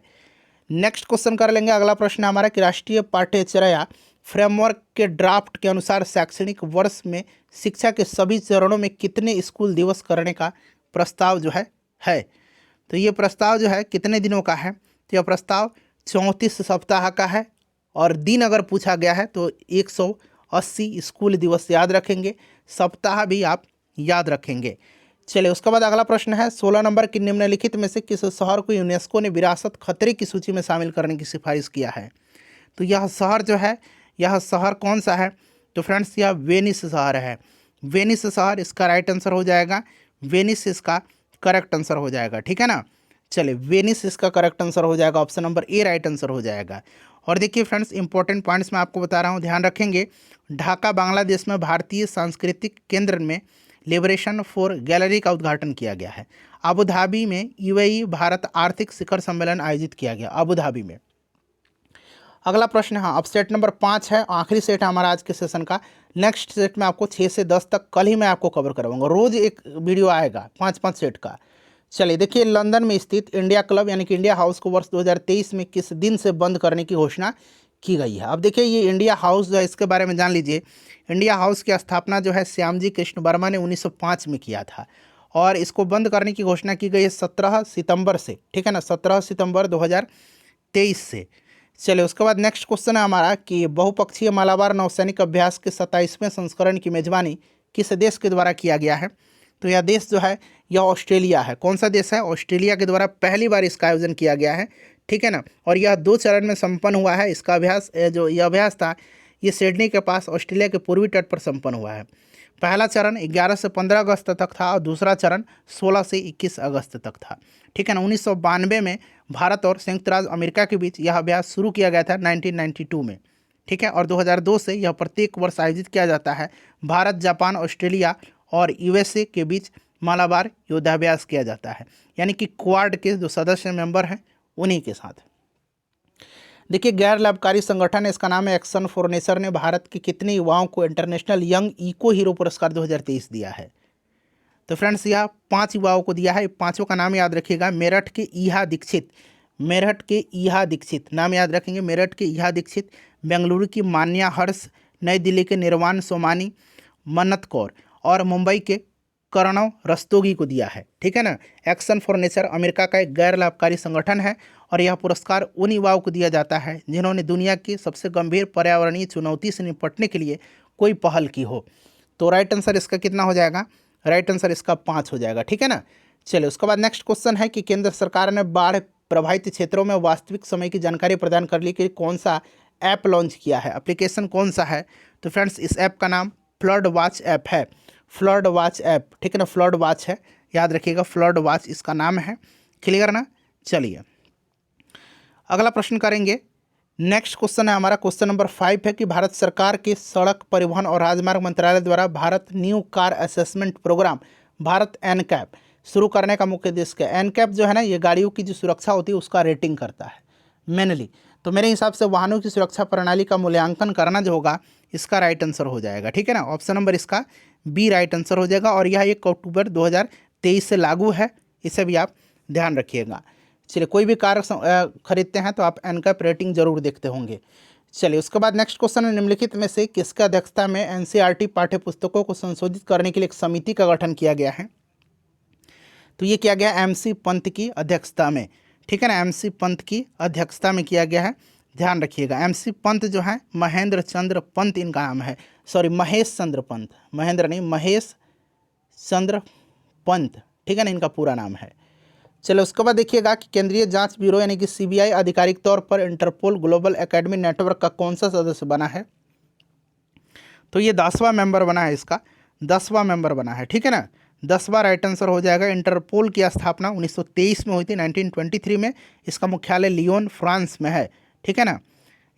नेक्स्ट क्वेश्चन कर लेंगे। अगला प्रश्न हमारा कि राष्ट्रीय पाठ्यचर्या फ्रेमवर्क के ड्राफ्ट के अनुसार शैक्षणिक वर्ष में शिक्षा के सभी चरणों में कितने स्कूल दिवस करने का प्रस्ताव जो है। तो ये प्रस्ताव जो है कितने दिनों का है? तो यह प्रस्ताव 34 सप्ताह का है, और दिन अगर पूछा गया है तो 180 स्कूल दिवस याद रखेंगे, सप्ताह भी आप याद रखेंगे। चलिए उसके बाद अगला प्रश्न है 16 नंबर की निम्नलिखित में से किस शहर को यूनेस्को ने विरासत खतरे की सूची में शामिल करने की सिफारिश किया है? तो यह शहर जो है, यह शहर कौन सा है? तो फ्रेंड्स यह वेनिस शहर है। वेनिस शहर इसका राइट आंसर हो जाएगा, वेनिस इसका करेक्ट आंसर हो जाएगा, ठीक है ना। चलिए वेनिस इसका करेक्ट आंसर हो जाएगा, option number A right answer हो जाएगा। और देखिए फ्रेंड्स इंपॉर्टेंट पॉइंट्स मैं आपको बता रहा हूँ, ध्यान रखेंगे। ढाका बांग्लादेश में भारतीय सांस्कृतिक केंद्र में लिबरेशन फॉर गैलरी का उद्घाटन किया गया है। अबू धाबी में यूएई भारत आर्थिक शिखर सम्मेलन आयोजित किया गया, अबू धाबी में। अगला प्रश्न, हाँ अब सेट नंबर 5 है, आखिरी सेट है हमारा आज के सेशन का। नेक्स्ट सेट में आपको 6 से 10 तक कल ही मैं आपको कवर करवाऊंगा, रोज़ एक वीडियो आएगा 5-5 सेट का। चलिए देखिए लंदन में स्थित इंडिया क्लब यानी कि इंडिया हाउस को वर्ष 2023 में किस दिन से बंद करने की घोषणा की गई है? अब देखिए ये इंडिया हाउस जो है इसके बारे में जान लीजिए। इंडिया हाउस की स्थापना जो है श्यामजी कृष्ण वर्मा ने 1905 में किया था, और इसको बंद करने की घोषणा की गई है 17 सितंबर से, ठीक है ना, 17 सितंबर 2023 से। चलिए उसके बाद नेक्स्ट क्वेश्चन है हमारा कि बहुपक्षीय मालाबार नौसैनिक अभ्यास के 27वें संस्करण की मेजबानी किस देश के द्वारा किया गया है? तो यह देश जो है यह ऑस्ट्रेलिया है। कौन सा देश है? ऑस्ट्रेलिया के द्वारा पहली बार इसका आयोजन किया गया है, ठीक है ना। और यह 2 चरण में संपन्न हुआ है। इसका अभ्यास जो यह अभ्यास था ये सिडनी के पास ऑस्ट्रेलिया के पूर्वी तट पर संपन्न हुआ है। पहला चरण 11 से 15 अगस्त तक था और दूसरा चरण 16 से 21 अगस्त तक था, ठीक है ना। 1992 में भारत और संयुक्त राज्य अमेरिका के बीच यह अभ्यास शुरू किया गया था 1992 में, ठीक है। और 2002 से यह प्रत्येक वर्ष आयोजित किया जाता है। भारत, जापान, ऑस्ट्रेलिया और यूएसए के बीच मालाबार युद्धाभ्यास किया जाता है, यानी कि क्वाड के जो सदस्य मेंबर हैं उन्हीं के साथ। देखिए गैर लाभकारी संगठन है, इसका नाम है एक्शन फॉर नेचर, ने भारत के कितने युवाओं को इंटरनेशनल यंग इको हीरो पुरस्कार 2023 दिया है? तो फ्रेंड्स यह 5 युवाओं को दिया है। 5 का नाम याद रखिएगा। मेरठ के ईहा दीक्षित, मेरठ के ईहा दीक्षित नाम याद रखेंगे, मेरठ के ईहा दीक्षित, बेंगलुरु की मान्या हर्ष, नई दिल्ली के निर्वाण सोमानी, मन्नत कौर, और मुंबई के कर्णव रस्तोगी को दिया है, ठीक है ना। एक्शन फॉर नेचर अमेरिका का एक गैर लाभकारी संगठन है, और यह पुरस्कार उन युवाओं को दिया जाता है जिन्होंने दुनिया की सबसे गंभीर पर्यावरणीय चुनौती से निपटने के लिए कोई पहल की हो। तो राइट आंसर इसका कितना हो जाएगा? राइट आंसर इसका 5 हो जाएगा, ठीक है ना। चलिए उसके बाद नेक्स्ट क्वेश्चन है कि केंद्र सरकार ने बाढ़ प्रभावित क्षेत्रों में वास्तविक समय की जानकारी प्रदान करने के लिए कौन सा ऐप लॉन्च किया है, एप्लीकेशन कौन सा है। तो फ्रेंड्स इस ऐप का नाम फ्लड वॉच ऐप है, फ्लड वॉच ऐप, ठीक है ना, फ्लड वॉच है, याद रखिएगा, फ्लड वॉच इसका नाम है। क्लियर ना। चलिए अगला प्रश्न करेंगे। नेक्स्ट क्वेश्चन है हमारा क्वेश्चन नंबर 5 है कि भारत सरकार के सड़क परिवहन और राजमार्ग मंत्रालय द्वारा Bharat new car assessment programme Bharat NCAP शुरू करने का मुख्य उद्देश्य क्या है। एनकैप जो है ना, ये गाड़ियों की जो सुरक्षा होती है उसका रेटिंग करता है मेनली। तो मेरे हिसाब से वाहनों की सुरक्षा प्रणाली का मूल्यांकन करना जो होगा इसका राइट आंसर हो जाएगा, ठीक है ना, ऑप्शन नंबर इसका बी राइट आंसर हो जाएगा। और यह 1 अक्टूबर 2023 से लागू है, इसे भी आप ध्यान रखिएगा। चलिए कोई भी कार खरीदते हैं तो आप एनकैप रेटिंग जरूर देखते होंगे। चलिए उसके बाद नेक्स्ट क्वेश्चन है, निम्नलिखित में से किसकी अध्यक्षता में एनसीईआरटी पाठ्य पुस्तकों को संशोधित करने के लिए एक समिति का गठन किया गया है। तो ये किया गया एमसी पंत की अध्यक्षता में, ठीक है ना, एमसी पंत की अध्यक्षता में किया गया है, ध्यान रखिएगा। एमसी पंत जो है महेंद्र चंद्र पंत इनका नाम है, सॉरी महेश चंद्र पंत, महेंद्र नहीं महेश चंद्र पंत, ठीक है ना, इनका पूरा नाम है। चलो उसके बाद देखिएगा कि केंद्रीय जांच ब्यूरो यानी कि सीबीआई आधिकारिक तौर पर इंटरपोल ग्लोबल एकेडमी नेटवर्क का कौन सा सदस्य बना है। तो ये 10वां मेंबर बना है, इसका 10वां मेंबर बना है, ठीक है ना, 10वां राइट आंसर हो जाएगा। इंटरपोल की स्थापना 1923 में हुई थी, 1923 में। इसका मुख्यालय लियोन फ्रांस में है, ठीक है ना,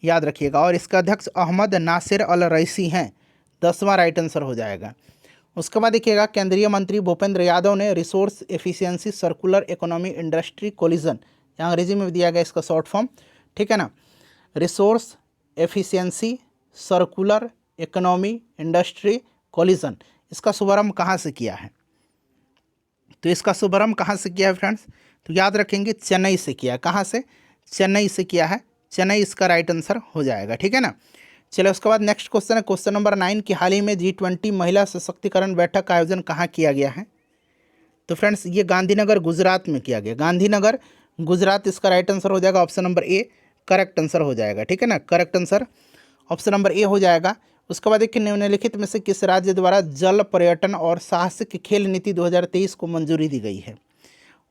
याद रखिएगा। और इसका अध्यक्ष अहमद नासिर अल रईसी हैं, 10वां राइट आंसर हो जाएगा। उसके बाद देखिएगा केंद्रीय मंत्री भूपेंद्र यादव ने resource efficiency circular economy industry collision, यहाँ अंग्रेजी में दिया गया इसका शॉर्ट फॉर्म, ठीक है ना, resource efficiency circular economy industry collision, इसका शुभारंभ कहाँ से किया है। तो इसका शुभारंभ कहाँ से किया है फ्रेंड्स, तो याद रखेंगे चेन्नई से किया है। कहाँ से, चेन्नई से किया है, चेन्नई इसका राइट आंसर हो जाएगा, ठीक है ना। चलिए उसके बाद नेक्स्ट क्वेश्चन है क्वेश्चन नंबर 9 कि हाल ही में G20 महिला सशक्तिकरण बैठक का आयोजन कहाँ किया गया है। तो फ्रेंड्स ये गांधीनगर गुजरात में किया गया, गांधीनगर गुजरात, इसका राइट आंसर हो जाएगा option number A, correct answer हो जाएगा, ठीक है ना, correct answer option number A हो जाएगा। उसके बाद देखिए निम्नलिखित में से किस राज्य द्वारा जल पर्यटन और साहसिक खेल नीति 2023 को मंजूरी दी गई है।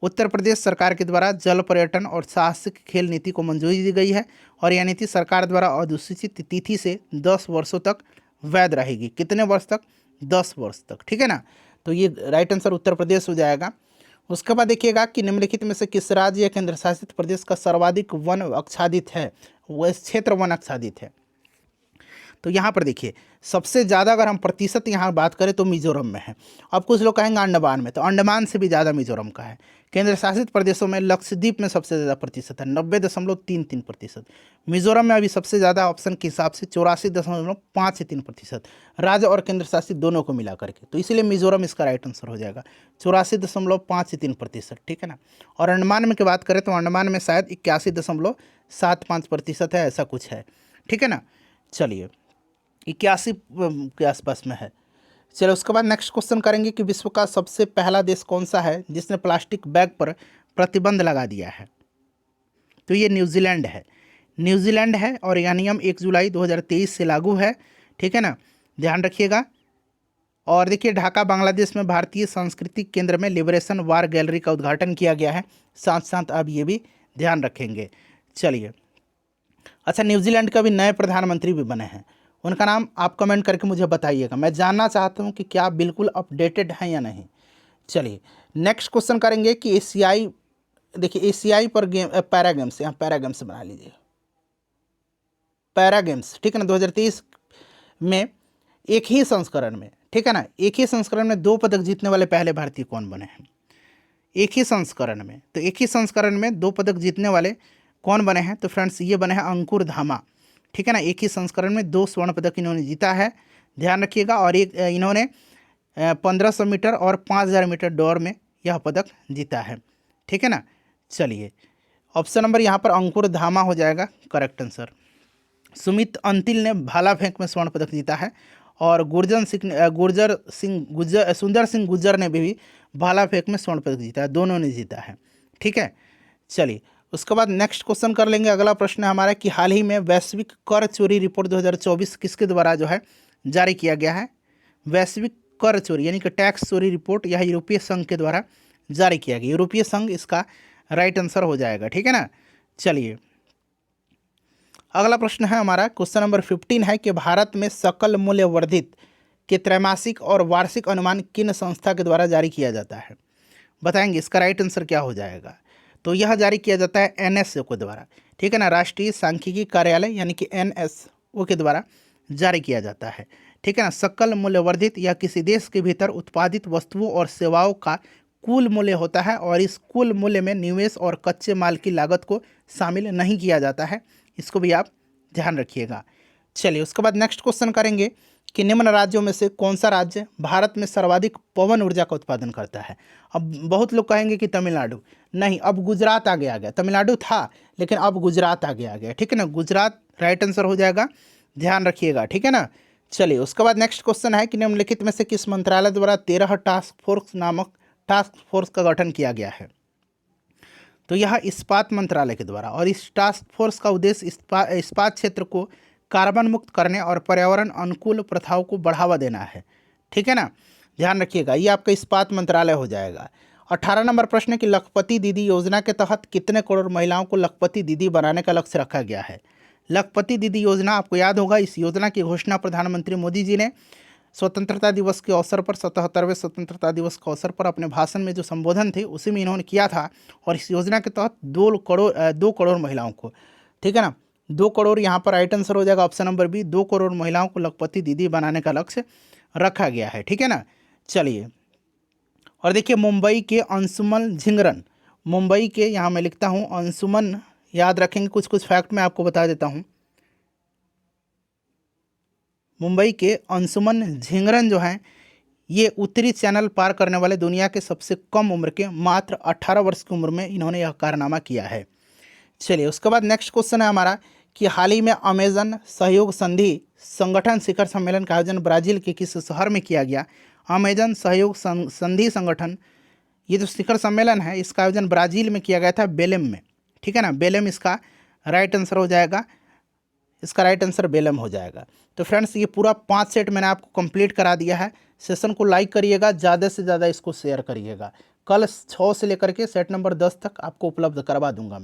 उत्तर प्रदेश सरकार के द्वारा जल पर्यटन और साहसिक खेल नीति को मंजूरी दी गई है और यह नीति सरकार द्वारा अधिसूचित तिथि से 10 वर्षों तक वैध रहेगी। कितने वर्ष तक, 10 वर्ष तक, ठीक है ना। तो ये राइट आंसर उत्तर प्रदेश हो जाएगा। उसके बाद देखिएगा कि निम्नलिखित में से किस राज्य या केंद्र शासित प्रदेश का सर्वाधिक वन आच्छादित है, वह क्षेत्र वन आच्छादित है। तो यहाँ पर देखिए सबसे ज़्यादा अगर हम प्रतिशत यहाँ बात करें तो मिजोरम में है। अब कुछ लोग कहेंगे अंडमान में, तो अंडमान से भी ज़्यादा मिजोरम का है। केंद्र शासित प्रदेशों में लक्षद्वीप में सबसे ज़्यादा प्रतिशत है, 90.33%। मिजोरम में अभी सबसे ज़्यादा ऑप्शन के हिसाब से 84.53%, राज्य और केंद्र शासित दोनों को मिला करके, तो इसीलिए मिजोरम इसका राइट आंसर हो जाएगा, 84.53%, ठीक है ना। और अंडमान में की बात करें तो अंडमान में शायद 81.75% है, ऐसा कुछ है, ठीक है ना। चलिए 81 के आसपास में है। चलो उसके बाद नेक्स्ट क्वेश्चन करेंगे कि विश्व का सबसे पहला देश कौन सा है जिसने प्लास्टिक बैग पर प्रतिबंध लगा दिया है। तो ये न्यूजीलैंड है, न्यूजीलैंड है और यह नियम 1 जुलाई 2023 से लागू है, ठीक है ना, ध्यान रखिएगा। और देखिए ढाका बांग्लादेश में भारतीय सांस्कृतिक केंद्र में लिबरेशन वार गैलरी का उद्घाटन किया गया है, साथ साथ आप ये भी ध्यान रखेंगे। चलिए अच्छा, न्यूजीलैंड का भी नए प्रधानमंत्री भी बने हैं, उनका नाम आप कमेंट करके मुझे बताइएगा, मैं जानना चाहता हूं कि क्या आप बिल्कुल अपडेटेड हैं या नहीं। चलिए नेक्स्ट क्वेश्चन करेंगे कि एशियाई, देखिए एशियाई पर गेम पैरा गेम्स, यहाँ पैरा गेम्स बना लीजिए, पैरा गेम्स, ठीक है ना, 2023 में एक ही संस्करण में, ठीक है ना, एक ही संस्करण में 2 पदक जीतने वाले पहले भारतीय कौन बने हैं। एक ही संस्करण में, तो एक ही संस्करण में 2 पदक जीतने वाले कौन बने हैं। तो फ्रेंड्स ये बने हैं अंकुर धामा, ठीक है ना, एक ही संस्करण में 2 स्वर्ण पदक इन्होंने जीता है, ध्यान रखिएगा। और एक इन्होंने 1500 मीटर और 5000 मीटर दौड़ में यह पदक जीता है, ठीक है ना। चलिए ऑप्शन नंबर यहाँ पर अंकुर धामा हो जाएगा करेक्ट आंसर। सुमित अंतिल ने भाला फेंक में स्वर्ण पदक जीता है और सुंदर सिंह गुर्जर ने भी भाला फेंक में स्वर्ण पदक जीता है, दोनों ने जीता है, ठीक है। चलिए उसके बाद नेक्स्ट क्वेश्चन कर लेंगे। अगला प्रश्न है हमारा कि हाल ही में वैश्विक कर चोरी रिपोर्ट 2024 किसके द्वारा जो है जारी किया गया है। वैश्विक कर चोरी यानी कि टैक्स चोरी रिपोर्ट, यह यूरोपीय संघ के द्वारा जारी किया गया। यूरोपीय संघ इसका राइट आंसर हो जाएगा, ठीक है ना। चलिए अगला प्रश्न है हमारा, क्वेश्चन नंबर 15 है कि भारत में सकल मूल्य वर्धित के त्रैमासिक और वार्षिक अनुमान किन संस्था के द्वारा जारी किया जाता है? बताएंगे इसका राइट आंसर क्या हो जाएगा। तो यह जारी किया जाता है एनएसओ के द्वारा, ठीक है ना, राष्ट्रीय सांख्यिकी कार्यालय यानी कि एनएसओ के द्वारा जारी किया जाता है, ठीक है ना। सकल मूल्य वर्धित या किसी देश के भीतर उत्पादित वस्तुओं और सेवाओं का कुल मूल्य होता है और इस कुल मूल्य में निवेश और कच्चे माल की लागत को शामिल नहीं किया जाता है, इसको भी आप ध्यान रखिएगा। चलिए उसके बाद नेक्स्ट क्वेश्चन करेंगे कि निम्न राज्यों में से कौन सा राज्य भारत में सर्वाधिक पवन ऊर्जा का उत्पादन करता है? अब बहुत लोग कहेंगे कि तमिलनाडु, नहीं, अब गुजरात आगे आ गया। तमिलनाडु था लेकिन अब गुजरात आगे आ गया, ठीक है ना। गुजरात राइट आंसर हो जाएगा, ध्यान रखिएगा, ठीक है ना। चलिए उसके बाद नेक्स्ट क्वेश्चन है कि निम्नलिखित में से किस मंत्रालय द्वारा 13 टास्क फोर्स नामक टास्क फोर्स का गठन किया गया है? तो यह इस्पात मंत्रालय के द्वारा, और इस टास्क फोर्स का उद्देश्य इस्पात क्षेत्र को कार्बन मुक्त करने और पर्यावरण अनुकूल प्रथाओं को बढ़ावा देना है, ठीक है ना। ध्यान रखिएगा, ये आपका इस्पात मंत्रालय हो जाएगा। 18 नंबर प्रश्न कि लखपति दीदी योजना के तहत कितने करोड़ महिलाओं को लखपति दीदी बनाने का लक्ष्य रखा गया है? लखपति दीदी योजना आपको याद होगा, इस योजना की घोषणा प्रधानमंत्री मोदी जी ने स्वतंत्रता दिवस के अवसर पर 77वें स्वतंत्रता दिवस के अवसर पर अपने भाषण में जो संबोधन थे उसी में इन्होंने किया था। और इस योजना के तहत 2 करोड़ महिलाओं को, ठीक है ना, 2 करोड़ यहाँ पर राइट आंसर हो जाएगा ऑप्शन नंबर बी, 2 करोड़ महिलाओं को लखपति दीदी बनाने का लक्ष्य रखा गया है, ठीक है ना। चलिए और देखिए मुंबई के अंशुमन झिंगरन, मुंबई के यहाँ मैं लिखता हूँ अंशुमन, याद रखेंगे, कुछ कुछ फैक्ट मैं आपको बता देता हूँ। मुंबई के अंशुमन झिंगरन जो हैं ये उत्तरी चैनल पार करने वाले दुनिया के सबसे कम उम्र के, मात्र 18 वर्ष की उम्र में इन्होंने यह कारनामा किया है। चलिए उसके बाद नेक्स्ट क्वेश्चन है हमारा कि हाल ही में अमेजन सहयोग संधि संगठन शिखर सम्मेलन का आयोजन ब्राजील के किस शहर में किया गया? अमेजन सहयोग संधि संगठन, ये जो शिखर सम्मेलन है इसका आयोजन ब्राज़ील में किया गया था, बेलेम में, ठीक है ना। बेलेम इसका राइट आंसर हो जाएगा, इसका राइट आंसर बेलम हो जाएगा। तो फ्रेंड्स ये पूरा 5 सेट मैंने आपको कंप्लीट करा दिया है। सेशन को लाइक करिएगा, ज़्यादा से ज़्यादा इसको शेयर करिएगा। कल 6 से लेकर के सेट नंबर 10 तक आपको उपलब्ध करवा दूंगा।